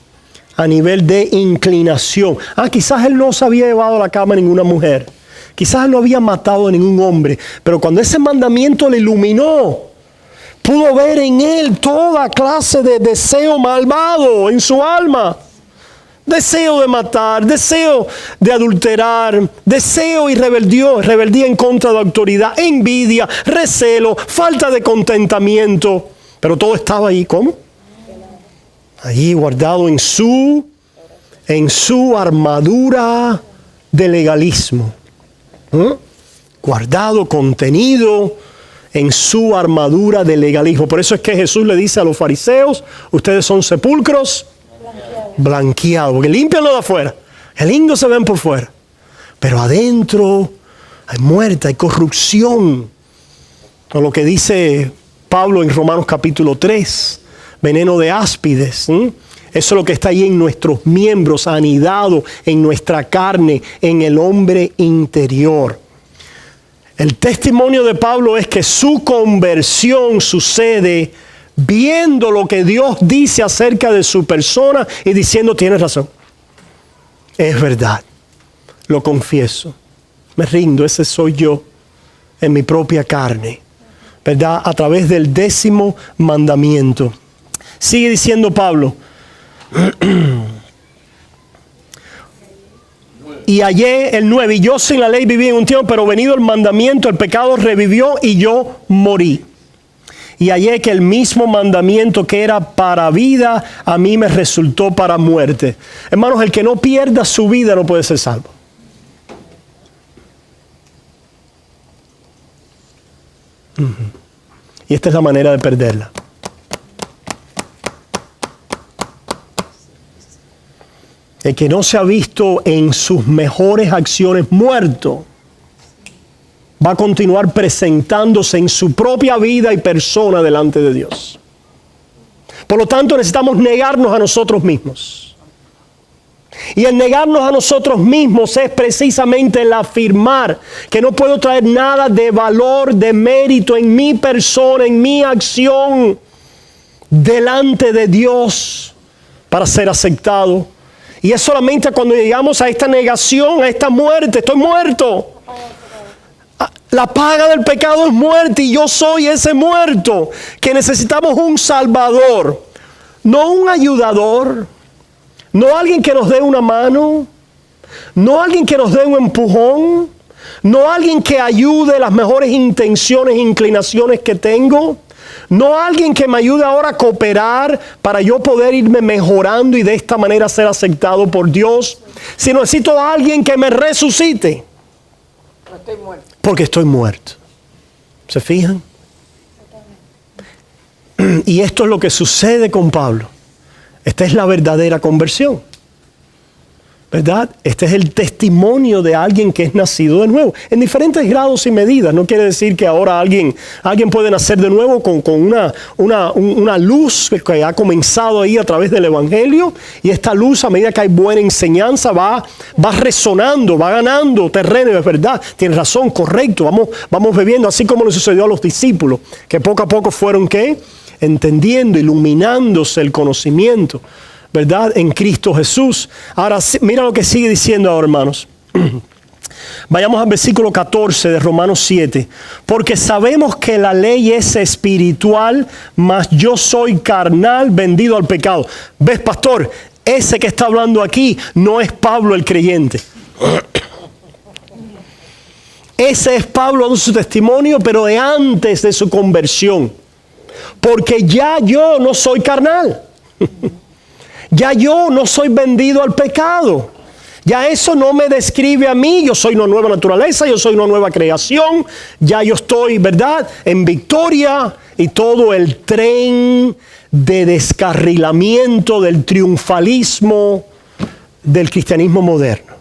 a nivel de inclinación. Quizás él no se había llevado a la cama a ninguna mujer, quizás él no había matado a ningún hombre, pero cuando ese mandamiento le iluminó, pudo ver en él toda clase de deseo malvado en su alma. Deseo de matar, deseo de adulterar, deseo y rebeldía en contra de la autoridad, envidia, recelo, falta de contentamiento. Pero todo estaba ahí, ¿cómo? Ahí guardado en su armadura de legalismo. Guardado, contenido en su armadura de legalismo. Por eso es que Jesús le dice a los fariseos, ustedes son sepulcros blanqueados, porque limpian lo de afuera, el lindo se ven por fuera, pero adentro hay muerte, hay corrupción. O lo que dice Pablo en Romanos capítulo 3, veneno de áspides. Eso es lo que está ahí en nuestros miembros, anidado en nuestra carne, en el hombre interior. El testimonio de Pablo es que su conversión sucede viendo lo que Dios dice acerca de su persona y diciendo, tienes razón, es verdad, lo confieso, me rindo, ese soy yo en mi propia carne, ¿verdad? A través del 10º mandamiento. Sigue diciendo Pablo, y hallé el 9, y yo sin la ley viví en un tiempo, pero venido el mandamiento, el pecado revivió y yo morí. Y hallé que el mismo mandamiento que era para vida, a mí me resultó para muerte. Hermanos, el que no pierda su vida no puede ser salvo. Y esta es la manera de perderla. El que no se ha visto en sus mejores acciones muerto, va a continuar presentándose en su propia vida y persona delante de Dios. Por lo tanto, necesitamos negarnos a nosotros mismos. Y el negarnos a nosotros mismos es precisamente el afirmar que no puedo traer nada de valor, de mérito en mi persona, en mi acción, delante de Dios para ser aceptado. Y es solamente cuando llegamos a esta negación, a esta muerte, estoy muerto. La paga del pecado es muerte y yo soy ese muerto, que necesitamos un salvador, no un ayudador, no alguien que nos dé una mano, no alguien que nos dé un empujón, no alguien que ayude las mejores intenciones e inclinaciones que tengo, no alguien que me ayude ahora a cooperar para yo poder irme mejorando y de esta manera ser aceptado por Dios, sino necesito a alguien que me resucite. Estoy muerto. Porque estoy muerto. ¿Se fijan? Y esto es lo que sucede con Pablo. Esta es la verdadera conversión, ¿verdad? Este es el testimonio de alguien que es nacido de nuevo, en diferentes grados y medidas. No quiere decir que ahora alguien puede nacer de nuevo con una luz que ha comenzado ahí a través del Evangelio, y esta luz, a medida que hay buena enseñanza, va resonando, va ganando terreno. Es verdad, tienes razón, correcto, vamos bebiendo, así como le sucedió a los discípulos, que poco a poco fueron, ¿qué? Entendiendo, iluminándose el conocimiento, ¿verdad? En Cristo Jesús. Ahora, mira lo que sigue diciendo ahora, hermanos. Vayamos al versículo 14 de Romanos 7. Porque sabemos que la ley es espiritual, mas yo soy carnal, vendido al pecado. ¿Ves, pastor? Ese que está hablando aquí no es Pablo el creyente. Ese es Pablo dando su testimonio, pero de antes de su conversión. Porque ya yo no soy carnal. Ya yo no soy vendido al pecado. Ya eso no me describe a mí. Yo soy una nueva naturaleza, yo soy una nueva creación. Ya yo estoy, ¿verdad?, en victoria. Y todo el tren de descarrilamiento del triunfalismo del cristianismo moderno.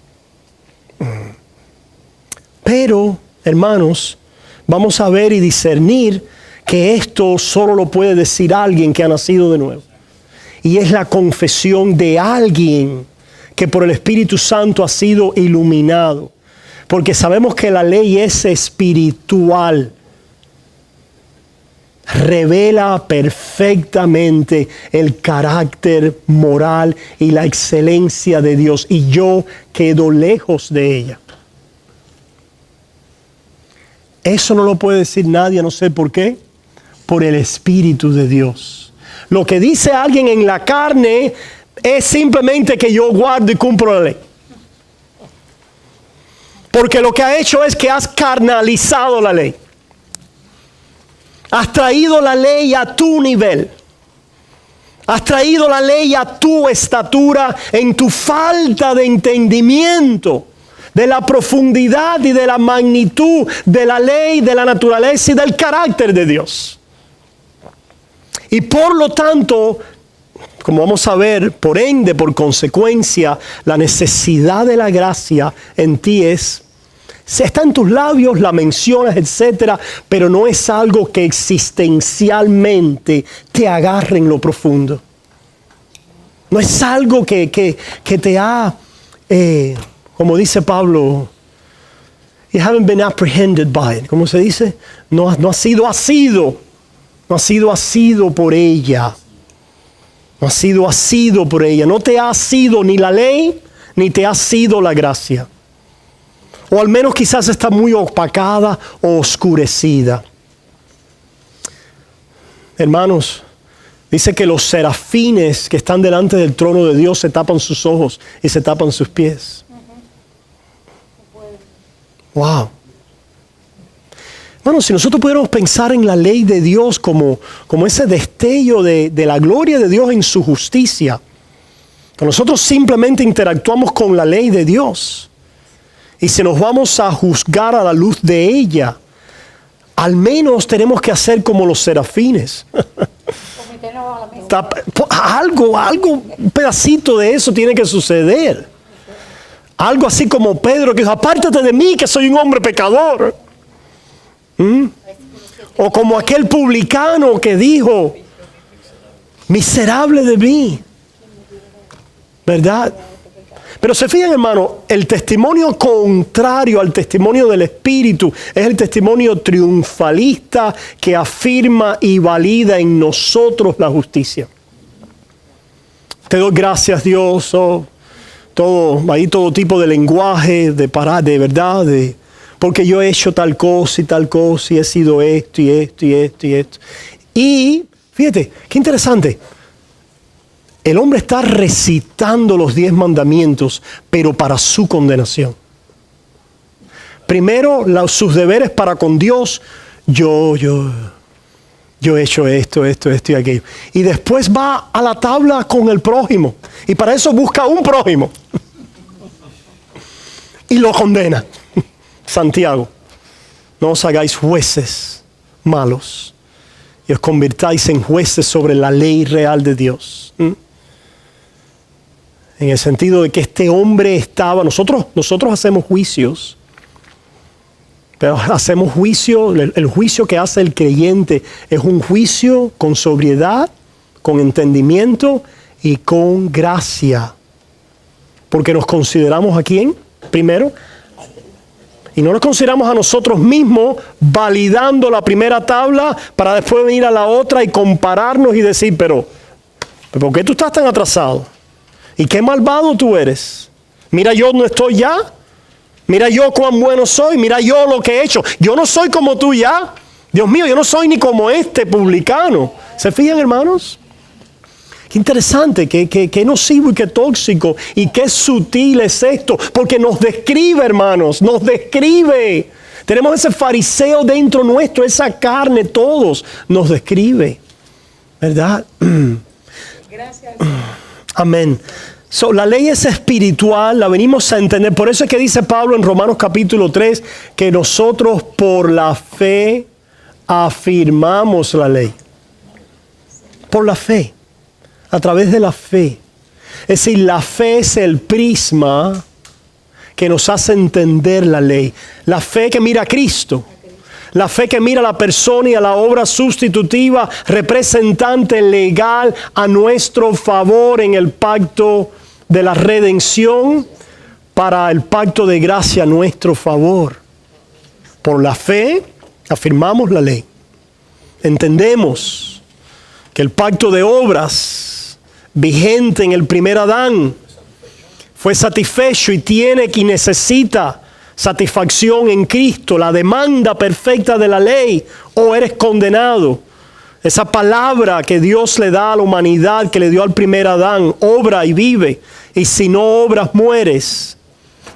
Pero, hermanos, vamos a ver y discernir que esto solo lo puede decir alguien que ha nacido de nuevo. Y es la confesión de alguien que por el Espíritu Santo ha sido iluminado. Porque sabemos que la ley es espiritual. Revela perfectamente el carácter moral y la excelencia de Dios. Y yo quedo lejos de ella. Eso no lo puede decir nadie, no sé por qué. Por el Espíritu de Dios. Lo que dice alguien en la carne es simplemente que yo guardo y cumplo la ley. Porque lo que ha hecho es que has carnalizado la ley. Has traído la ley a tu nivel. Has traído la ley a tu estatura en tu falta de entendimiento. de la profundidad y de la magnitud de la ley, de la naturaleza y del carácter de Dios. Y por lo tanto, como vamos a ver, por ende, por consecuencia, la necesidad de la gracia en ti está en tus labios, la mencionas, etcétera, pero no es algo que existencialmente te agarre en lo profundo. No es algo que te ha, como dice Pablo, you haven't been apprehended by it. ¿Cómo se dice? No ha sido asido. No ha sido asido por ella. No ha sido asido por ella. No te ha asido ni la ley, ni te ha asido la gracia. O al menos quizás está muy opacada o oscurecida. Hermanos, dice que los serafines que están delante del trono de Dios se tapan sus ojos y se tapan sus pies. Wow. Bueno, si nosotros pudiéramos pensar en la ley de Dios como ese destello de la gloria de Dios en su justicia, que nosotros simplemente interactuamos con la ley de Dios, y si nos vamos a juzgar a la luz de ella, al menos tenemos que hacer como los serafines. Algo, un pedacito de eso tiene que suceder. Algo así como Pedro que dijo, apártate de mí que soy un hombre pecador. O como aquel publicano que dijo, miserable de mí. ¿Verdad? Pero se fijan, hermano, el testimonio contrario al testimonio del Espíritu es el testimonio triunfalista que afirma y valida en nosotros la justicia. Te doy gracias, Dios, todo tipo de lenguaje, de verdad, porque yo he hecho tal cosa y he sido esto y esto y esto y esto. Y fíjate, qué interesante. El hombre está recitando los 10 mandamientos, pero para su condenación. Primero, sus deberes para con Dios. Yo he hecho esto y aquello. Y después va a la tabla con el prójimo. Y para eso busca un prójimo. Y lo condena. Santiago, no os hagáis jueces malos y os convirtáis en jueces sobre la ley real de Dios. En el sentido de que este hombre estaba, nosotros hacemos juicios, pero hacemos juicio, el juicio que hace el creyente es un juicio con sobriedad, con entendimiento y con gracia. Porque nos consideramos ¿a quién? Primero. Y no nos consideramos a nosotros mismos validando la primera tabla para después venir a la otra y compararnos y decir, pero ¿por qué tú estás tan atrasado? ¿Y qué malvado tú eres? Mira yo no estoy ya. Mira yo cuán bueno soy. Mira yo lo que he hecho. Yo no soy como tú ya. Dios mío, yo no soy ni como este publicano. ¿Se fijan, hermanos? Qué interesante, qué nocivo y qué tóxico y qué sutil es esto. Porque nos describe, hermanos, nos describe. Tenemos ese fariseo dentro nuestro, esa carne, todos nos describe. ¿Verdad? Gracias. Amén. La ley es espiritual, la venimos a entender. Por eso es que dice Pablo en Romanos capítulo 3 que nosotros por la fe afirmamos la ley. Por la fe. A través de la fe. Es decir, la fe es el prisma que nos hace entender la ley. La fe que mira a Cristo. La fe que mira a la persona y a la obra sustitutiva, representante legal a nuestro favor en el pacto de la redención, para el pacto de gracia a nuestro favor. Por la fe afirmamos la ley. Entendemos que el pacto de obras vigente en el primer Adán fue satisfecho y tiene y necesita satisfacción en Cristo, la demanda perfecta de la ley, o eres condenado. Esa palabra que Dios le da a la humanidad, que le dio al primer Adán, obra y vive, y si no obras mueres.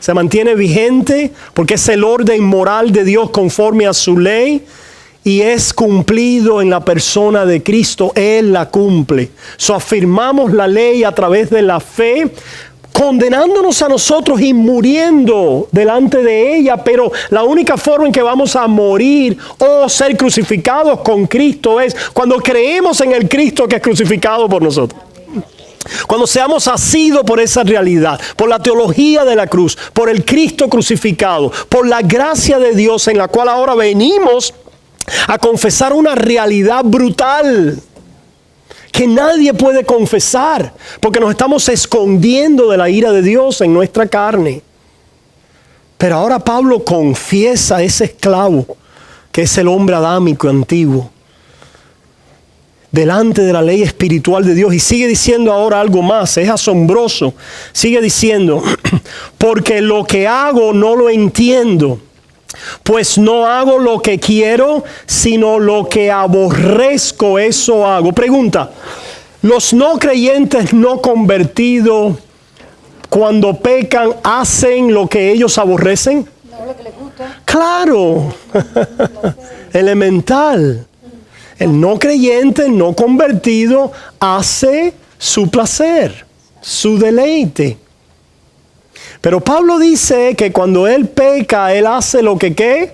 Se mantiene vigente porque es el orden moral de Dios conforme a su ley, y es cumplido en la persona de Cristo. Él la cumple. Afirmamos la ley a través de la fe, condenándonos a nosotros y muriendo delante de ella, pero la única forma en que vamos a morir o ser crucificados con Cristo es cuando creemos en el Cristo que es crucificado por nosotros. Cuando seamos asidos por esa realidad, por la teología de la cruz, por el Cristo crucificado, por la gracia de Dios en la cual ahora venimos a confesar una realidad brutal que nadie puede confesar, porque nos estamos escondiendo de la ira de Dios en nuestra carne. Pero ahora Pablo confiesa a ese esclavo, que es el hombre adámico antiguo, delante de la ley espiritual de Dios, y sigue diciendo ahora algo más, es asombroso. Sigue diciendo, porque lo que hago no lo entiendo, pues no hago lo que quiero, sino lo que aborrezco, eso hago. Pregunta, ¿los no creyentes no convertidos, cuando pecan, hacen lo que ellos aborrecen? No, lo que les gusta. Claro, elemental. El no creyente, el no convertido, hace su placer, su deleite. Pero Pablo dice que cuando él peca, él hace lo que ¿qué?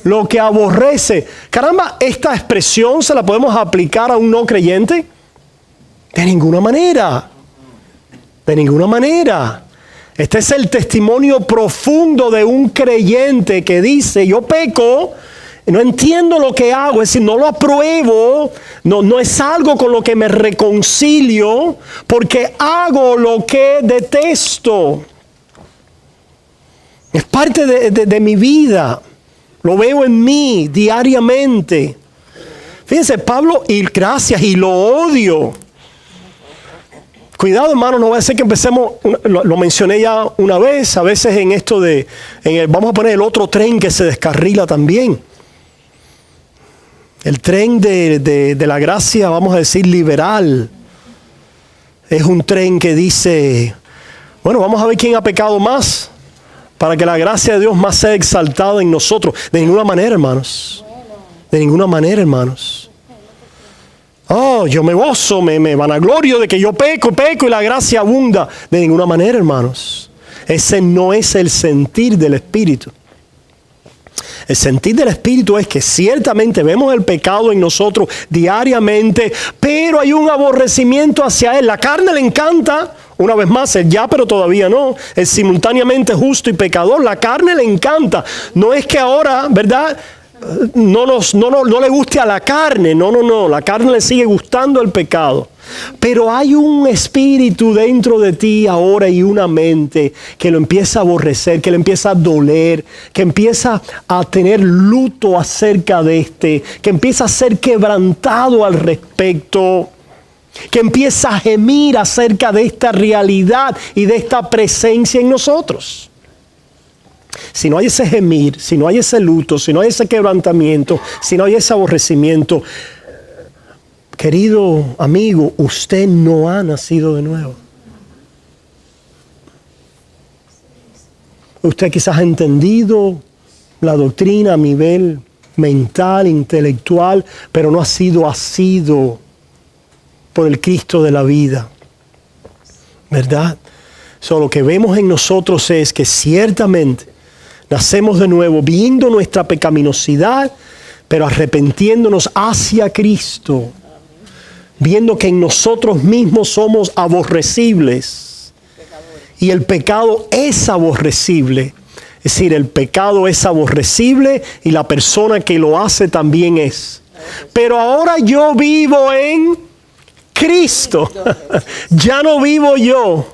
Lo que aborrece. Caramba, ¿esta expresión se la podemos aplicar a un no creyente? De ninguna manera. De ninguna manera. Este es el testimonio profundo de un creyente que dice, yo peco, no entiendo lo que hago, es decir, no lo apruebo, no es algo con lo que me reconcilio, porque hago lo que detesto. Es parte de mi vida, lo veo en mí diariamente. Fíjense, Pablo, y gracias, y lo odio. Cuidado, hermano, no voy a hacer que empecemos, lo mencioné ya una vez, a veces en esto vamos a poner el otro tren que se descarrila también. El tren de la gracia, vamos a decir, liberal. Es un tren que dice, bueno, vamos a ver quién ha pecado más para que la gracia de Dios más sea exaltada en nosotros. De ninguna manera, hermanos. De ninguna manera, hermanos. Oh, yo me gozo, me vanaglorio de que yo peco y la gracia abunda. De ninguna manera, hermanos. Ese no es el sentir del Espíritu. El sentir del Espíritu es que ciertamente vemos el pecado en nosotros diariamente, pero hay un aborrecimiento hacia él. La carne le encanta, una vez más, el ya pero todavía no, es simultáneamente justo y pecador. La carne le encanta. No es que ahora, ¿verdad?, no le guste a la carne. No. La carne le sigue gustando el pecado. Pero hay un espíritu dentro de ti ahora y una mente que lo empieza a aborrecer, que le empieza a doler, que empieza a tener luto acerca de que empieza a ser quebrantado al respecto, que empieza a gemir acerca de esta realidad y de esta presencia en nosotros. Si no hay ese gemir, si no hay ese luto, si no hay ese quebrantamiento, si no hay ese aborrecimiento, querido amigo, usted no ha nacido de nuevo. Usted quizás ha entendido la doctrina a nivel mental, intelectual, pero no ha sido asido por el Cristo de la vida. ¿Verdad? Lo que vemos en nosotros es que ciertamente nacemos de nuevo viendo nuestra pecaminosidad, pero arrepintiéndonos hacia Cristo, viendo que en nosotros mismos somos aborrecibles y el pecado es aborrecible. Es decir, el pecado es aborrecible y la persona que lo hace también es. Pero ahora yo vivo en Cristo. Ya no vivo yo,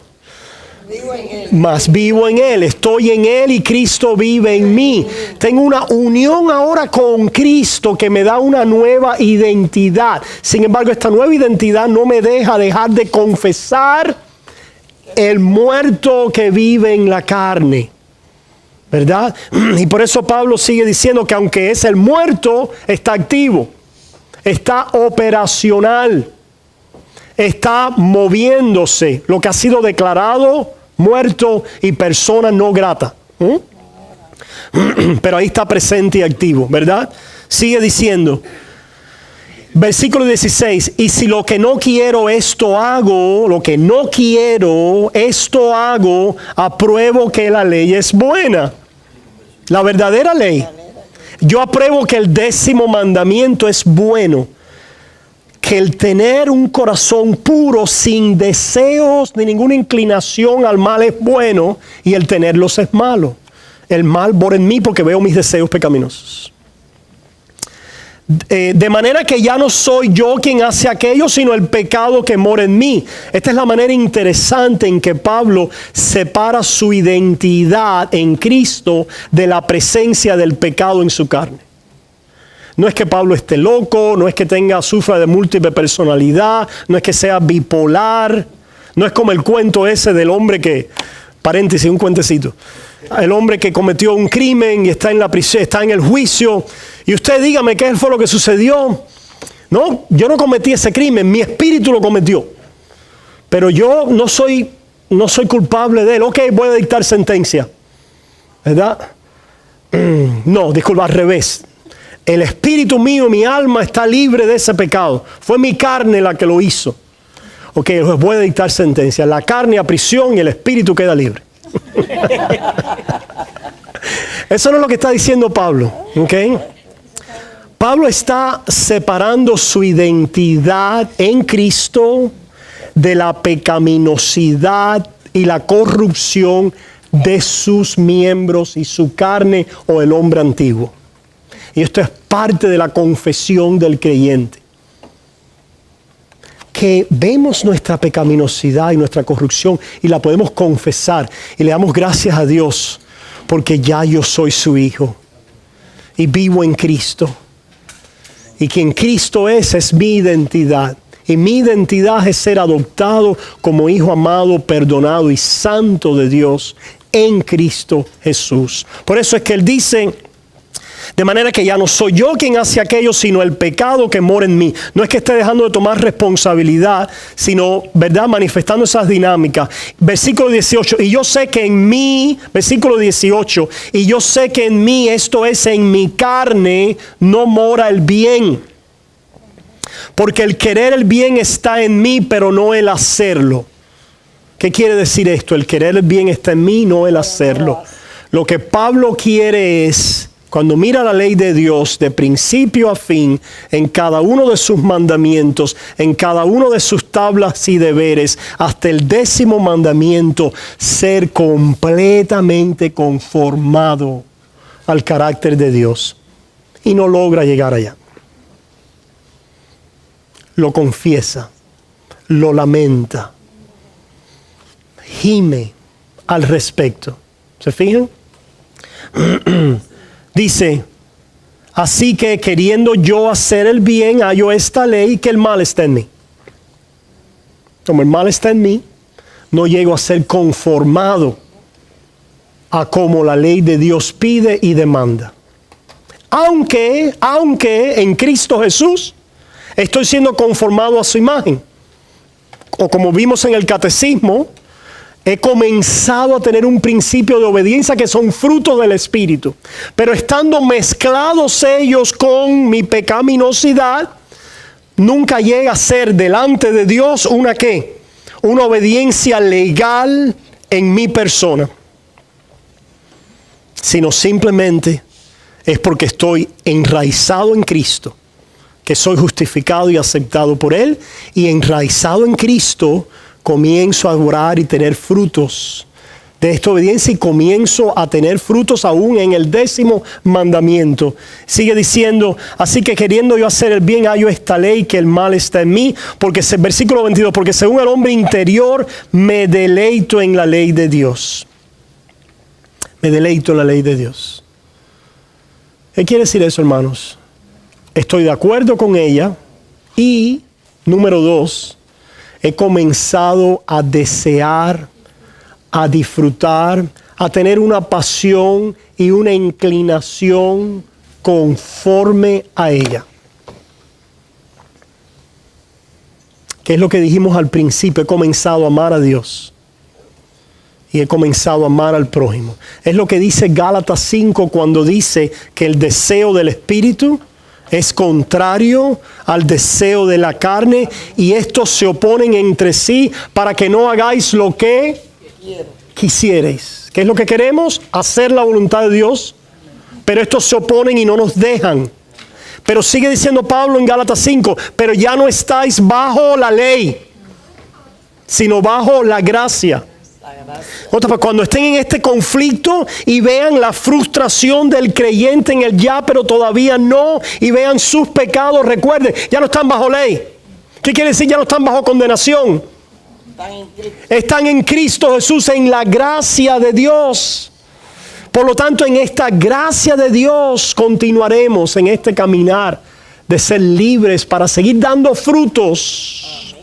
mas vivo en Él. Estoy en Él y Cristo vive en mí. Tengo una unión ahora con Cristo que me da una nueva identidad. Sin embargo, esta nueva identidad no me deja dejar de confesar el muerto que vive en la carne. ¿Verdad? Y por eso Pablo sigue diciendo que aunque es el muerto, está activo, está operacional, está moviéndose, lo que ha sido declarado muerto y persona no grata. Pero ahí está presente y activo, ¿verdad? Sigue diciendo, Versículo 16, y si lo que no quiero esto hago, lo que no quiero esto hago, apruebo que la ley es buena. La verdadera ley. Yo apruebo que el 10º mandamiento es bueno. Que el tener un corazón puro, sin deseos ni ninguna inclinación al mal es bueno, y el tenerlos es malo. El mal mora en mí porque veo mis deseos pecaminosos. De manera que ya no soy yo quien hace aquello, sino el pecado que mora en mí. Esta es la manera interesante en que Pablo separa su identidad en Cristo de la presencia del pecado en su carne. No es que Pablo esté loco, no es que sufra de múltiple personalidad, no es que sea bipolar, no es como el cuento ese del hombre que, paréntesis, un cuentecito, el hombre que cometió un crimen y está en la prisión, está en el juicio, y usted dígame qué fue lo que sucedió. No, yo no cometí ese crimen, mi espíritu lo cometió, pero yo no soy culpable de él. Ok, voy a dictar sentencia, ¿verdad? No, disculpa, al revés. El espíritu mío, mi alma está libre de ese pecado. Fue mi carne la que lo hizo. Ok, voy a dictar sentencia. La carne a prisión y el espíritu queda libre. Eso no es lo que está diciendo Pablo. Okay. Pablo está separando su identidad en Cristo de la pecaminosidad y la corrupción de sus miembros y su carne o el hombre antiguo. Y esto es parte de la confesión del creyente. Que vemos nuestra pecaminosidad y nuestra corrupción y la podemos confesar. Y le damos gracias a Dios porque ya yo soy su hijo. Y vivo en Cristo. Y quien Cristo es mi identidad. Y mi identidad es ser adoptado como hijo amado, perdonado y santo de Dios en Cristo Jesús. Por eso es que él dice: de manera que ya no soy yo quien hace aquello, sino el pecado que mora en mí. No es que esté dejando de tomar responsabilidad, sino, ¿verdad?, manifestando esas dinámicas. Versículo 18, y yo sé que en mí, versículo 18, y yo sé que en mí, esto es, en mi carne, no mora el bien. Porque el querer el bien está en mí, pero no el hacerlo. ¿Qué quiere decir esto? El querer el bien está en mí, no el hacerlo. Lo que Pablo quiere es, cuando mira la ley de Dios de principio a fin, en cada uno de sus mandamientos, en cada uno de sus tablas y deberes, hasta el 10º mandamiento, ser completamente conformado al carácter de Dios. Y no logra llegar allá. Lo confiesa, lo lamenta, gime al respecto. ¿Se fijan? Dice: así que queriendo yo hacer el bien, hallo esta ley, que el mal está en mí. Como el mal está en mí, no llego a ser conformado a como la ley de Dios pide y demanda. Aunque en Cristo Jesús estoy siendo conformado a su imagen. O como vimos en el catecismo, he comenzado a tener un principio de obediencia que son frutos del Espíritu. Pero estando mezclados ellos con mi pecaminosidad, nunca llega a ser delante de Dios una ¿qué? Una obediencia legal en mi persona. Sino simplemente es porque estoy enraizado en Cristo, que soy justificado y aceptado por Él, y enraizado en Cristo comienzo a orar y tener frutos de esta obediencia, y comienzo a tener frutos aún en el 10º mandamiento. Sigue diciendo: así que queriendo yo hacer el bien, hallo esta ley, que el mal está en mí, porque versículo 22, porque según el hombre interior me deleito en la ley de Dios. Me deleito en la ley de Dios. ¿Qué quiere decir eso, hermanos? Estoy de acuerdo con ella y, número 2, he comenzado a desear, a disfrutar, a tener una pasión y una inclinación conforme a ella. ¿Qué es lo que dijimos al principio? He comenzado a amar a Dios y he comenzado a amar al prójimo. Es lo que dice Gálatas 5 cuando dice que el deseo del Espíritu Es contrario al deseo de la carne y estos se oponen entre sí para que no hagáis lo que quisierais. ¿Qué es lo que queremos? Hacer la voluntad de Dios. Pero estos se oponen y no nos dejan. Pero sigue diciendo Pablo en Gálatas 5, pero ya no estáis bajo la ley, sino bajo la gracia. Cuando estén en este conflicto y vean la frustración del creyente en el ya, pero todavía no, y vean sus pecados, recuerden, ya no están bajo ley. ¿Qué quiere decir? Ya no están bajo condenación. Están en Cristo Jesús, en la gracia de Dios. Por lo tanto, en esta gracia de Dios continuaremos en este caminar de ser libres para seguir dando frutos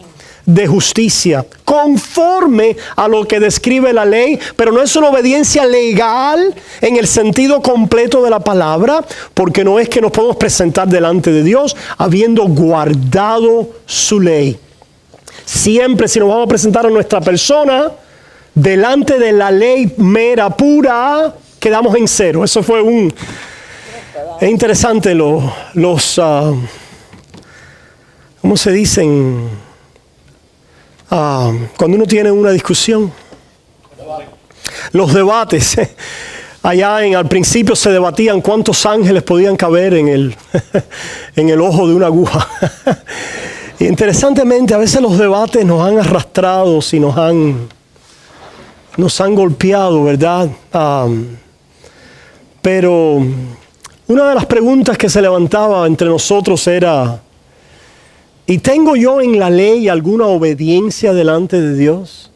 de justicia, conforme a lo que describe la ley, pero no es una obediencia legal en el sentido completo de la palabra, porque no es que nos podemos presentar delante de Dios habiendo guardado su ley. Siempre, si nos vamos a presentar a nuestra persona delante de la ley mera, pura, quedamos en cero. Eso fue es interesante ¿cómo se dicen? Cuando uno tiene una discusión. Los debates. Allá al principio se debatían cuántos ángeles podían caber en el ojo de una aguja. Y interesantemente, a veces los debates nos han arrastrado y nos han golpeado, ¿verdad? Pero una de las preguntas que se levantaba entre nosotros era, ¿y tengo yo en la ley alguna obediencia delante de Dios?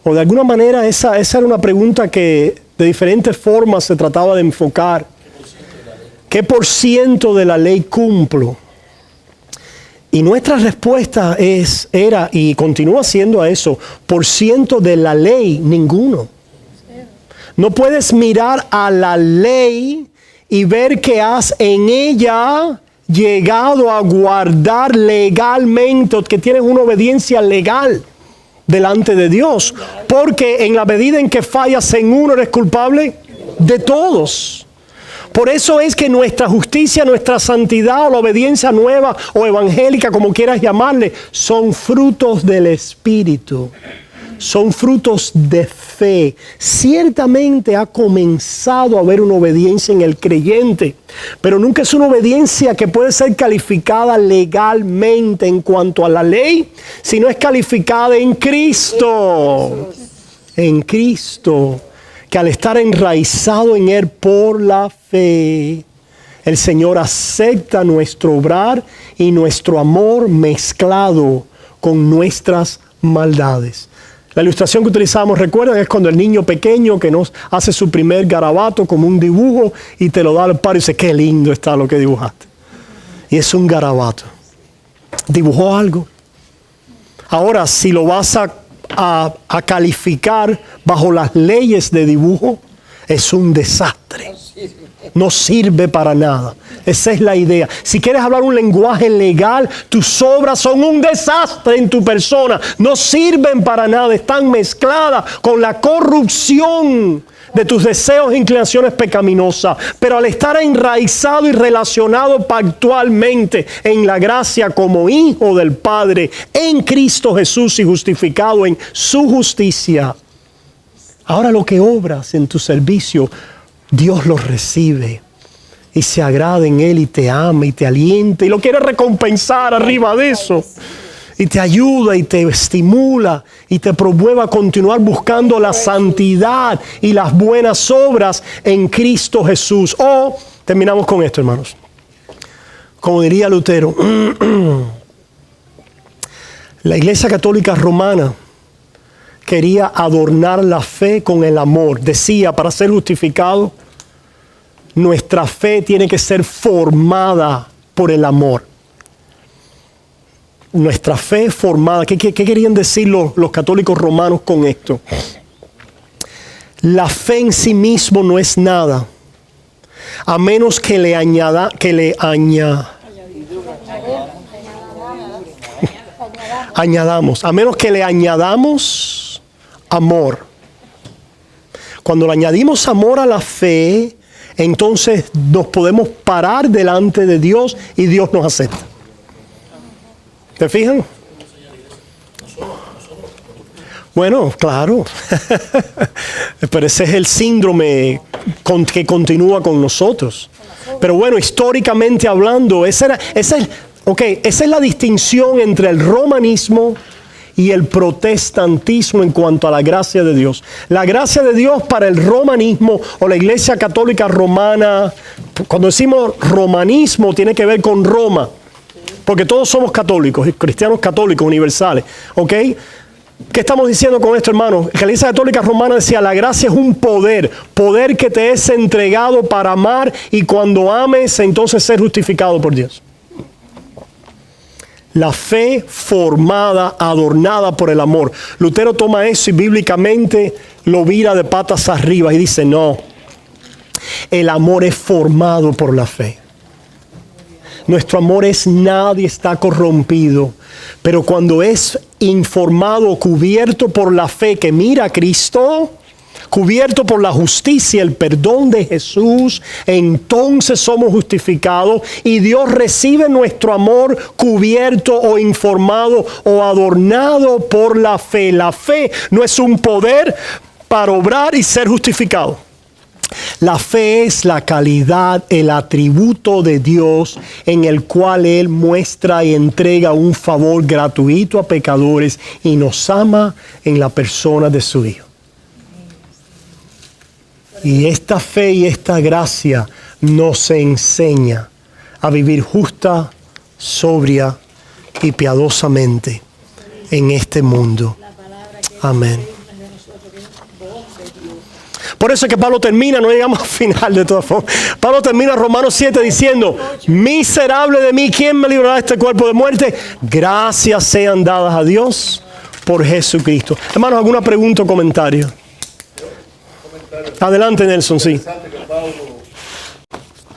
O de alguna manera esa era una pregunta que de diferentes formas se trataba de enfocar. ¿Qué por ciento de la ley cumplo? Y nuestra respuesta era y continúa siendo a eso, por ciento de la ley, ninguno. No puedes mirar a la ley y ver que has en ella llegado a guardar legalmente, que tienes una obediencia legal delante de Dios. Porque en la medida en que fallas en uno, eres culpable de todos. Por eso es que nuestra justicia, nuestra santidad o la obediencia nueva o evangélica, como quieras llamarle, son frutos del Espíritu. Son frutos de fe. Ciertamente ha comenzado a haber una obediencia en el creyente, pero nunca es una obediencia que puede ser calificada legalmente en cuanto a la ley, sino es calificada en Cristo. En Cristo, que al estar enraizado en Él por la fe, el Señor acepta nuestro obrar y nuestro amor mezclado con nuestras maldades. La ilustración que utilizamos, recuerdan, es cuando el niño pequeño que nos hace su primer garabato como un dibujo y te lo da al par y dice, qué lindo está lo que dibujaste. Y es un garabato. Dibujó algo. Ahora, si lo vas a calificar bajo las leyes de dibujo, es un desastre. No sirve para nada. Esa es la idea. Si quieres hablar un lenguaje legal, tus obras son un desastre en tu persona. No sirven para nada. Están mezcladas con la corrupción de tus deseos e inclinaciones pecaminosas. Pero al estar enraizado y relacionado pactualmente en la gracia como hijo del Padre, en Cristo Jesús y justificado en su justicia, ahora lo que obras en tu servicio, Dios lo recibe y se agrada en Él y te ama y te alienta y lo quiere recompensar arriba de eso. Y te ayuda y te estimula y te promueve a continuar buscando la santidad y las buenas obras en Cristo Jesús. Terminamos con esto, hermanos. Como diría Lutero, la Iglesia Católica Romana quería adornar la fe con el amor. Decía, para ser justificado, nuestra fe tiene que ser formada por el amor. Nuestra fe formada. ¿Qué querían decir los católicos romanos con esto? La fe en sí mismo no es nada, a menos que le añadamos, a menos que le añadamos amor. Cuando le añadimos amor a la fe, entonces nos podemos parar delante de Dios y Dios nos acepta. ¿Te fijan? Bueno, claro. Pero ese es el síndrome que continúa con nosotros. Pero bueno, históricamente hablando, esa es la distinción entre el romanismo y el protestantismo en cuanto a la gracia de Dios. La gracia de Dios para el romanismo o la Iglesia Católica Romana, cuando decimos romanismo, tiene que ver con Roma, porque todos somos católicos, cristianos católicos universales, ¿ok? ¿Qué estamos diciendo con esto, hermanos? La Iglesia Católica Romana decía, la gracia es un poder que te es entregado para amar y cuando ames, entonces ser justificado por Dios. La fe formada, adornada por el amor. Lutero toma eso y bíblicamente lo vira de patas arriba y dice, no, el amor es formado por la fe. Nuestro amor es nadie está corrompido, pero cuando es informado, cubierto por la fe que mira a Cristo, cubierto por la justicia, el perdón de Jesús, entonces somos justificados y Dios recibe nuestro amor cubierto o informado o adornado por la fe. La fe no es un poder para obrar y ser justificado. La fe es la calidad, el atributo de Dios en el cual Él muestra y entrega un favor gratuito a pecadores y nos ama en la persona de su Hijo. Y esta fe y esta gracia nos enseña a vivir justa, sobria y piadosamente en este mundo. Amén. Por eso es que Pablo termina, no llegamos al final de todas formas. Pablo termina Romanos 7 diciendo, miserable de mí, ¿quién me librará de este cuerpo de muerte? Gracias sean dadas a Dios por Jesucristo. Hermanos, ¿alguna pregunta o comentario? Adelante, Nelson, sí. Pablo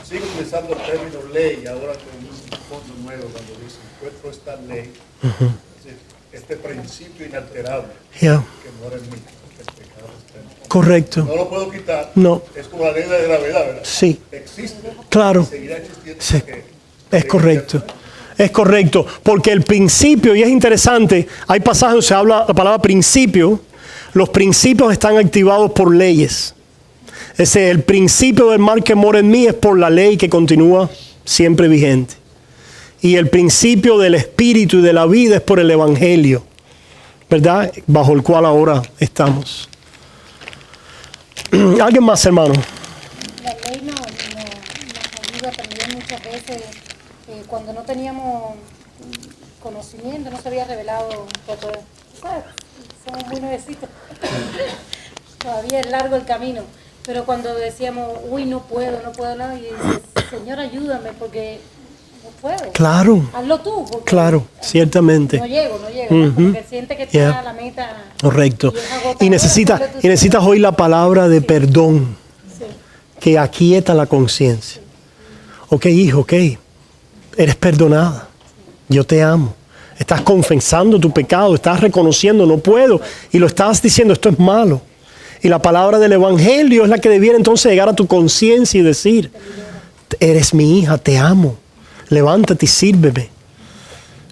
sigue utilizando el término ley ahora con un fondo nuevo cuando dice encuentro esta ley, es decir, este principio inalterable que mora en mí. Correcto. No lo puedo quitar. No. Es como la ley de gravedad, ¿verdad? Sí. Existe. Claro. Seguirá existiendo. Sí. Es correcto. Es correcto. Porque el principio, y es interesante, hay pasajes donde se habla la palabra principio. Los principios están activados por leyes. El principio del mal que mora en mí es por la ley que continúa siempre vigente. Y el principio del espíritu y de la vida es por el evangelio, ¿verdad? Bajo el cual ahora estamos. ¿Alguien más, hermano? La ley nos ayuda también muchas veces cuando no teníamos conocimiento, no se había revelado todo. ¿Sabes? Somos muy nuevecitos. Todavía es largo el camino. Pero cuando decíamos, uy, no puedo nada, y dices, Señor, ayúdame porque no puedo. Claro. Hazlo tú. Claro, ciertamente. No llego, ¿no? Porque siente que está a la meta. Correcto. Y necesitas oír la palabra de perdón, que aquieta la conciencia. Ok, hijo, ok, eres perdonada. Yo te amo. Estás confesando tu pecado, estás reconociendo, no puedo. Y lo estás diciendo, esto es malo. Y la palabra del evangelio es la que debiera entonces llegar a tu conciencia y decir, eres mi hija, te amo. Levántate y sírveme.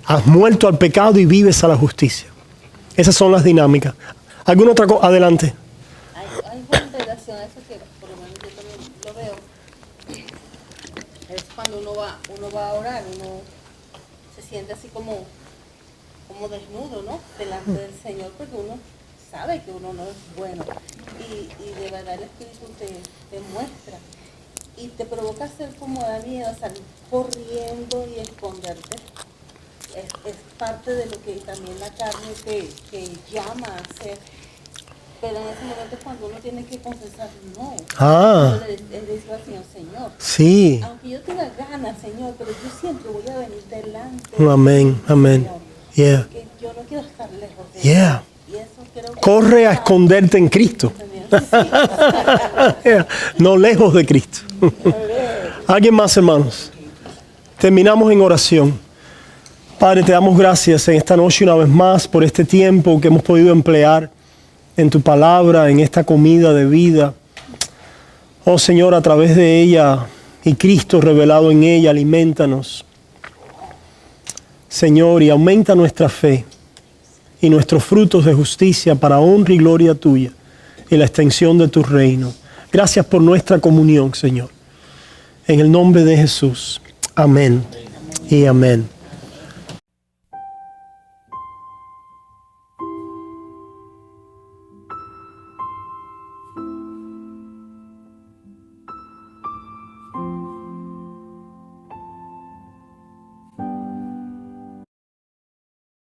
Has muerto al pecado y vives a la justicia. Esas son las dinámicas. ¿Alguna otra cosa? Adelante. Hay una relación a eso que por lo menos yo también lo veo. Es cuando uno va a orar, uno se siente así como desnudo, ¿no? Delante del Señor, porque uno sabe que uno no es bueno. Y de verdad el Espíritu te muestra. Y te provoca ser como da miedo, salir corriendo y esconderte. Es parte de lo que también la carne te llama a hacer. Pero en ese momento es cuando uno tiene que confesar, no. Él dice al Señor, Señor. Sí. Aunque yo tenga ganas, Señor, pero yo siempre voy a venir delante. Amén, amén. Yeah. Que yo no quiero estar lejos de Yeah. Y eso creo que Corre a esconderte en Cristo. No lejos de Cristo. ¿Alguien más, hermanos? Terminamos en oración. Padre, te damos gracias en esta noche una vez más por este tiempo que hemos podido emplear en tu palabra, en esta comida de vida. Oh Señor, a través de ella y Cristo revelado en ella, aliméntanos, Señor, y aumenta nuestra fe y nuestros frutos de justicia para honra y gloria tuya y la extensión de tu reino. Gracias por nuestra comunión, Señor. En el nombre de Jesús. Amén y amén.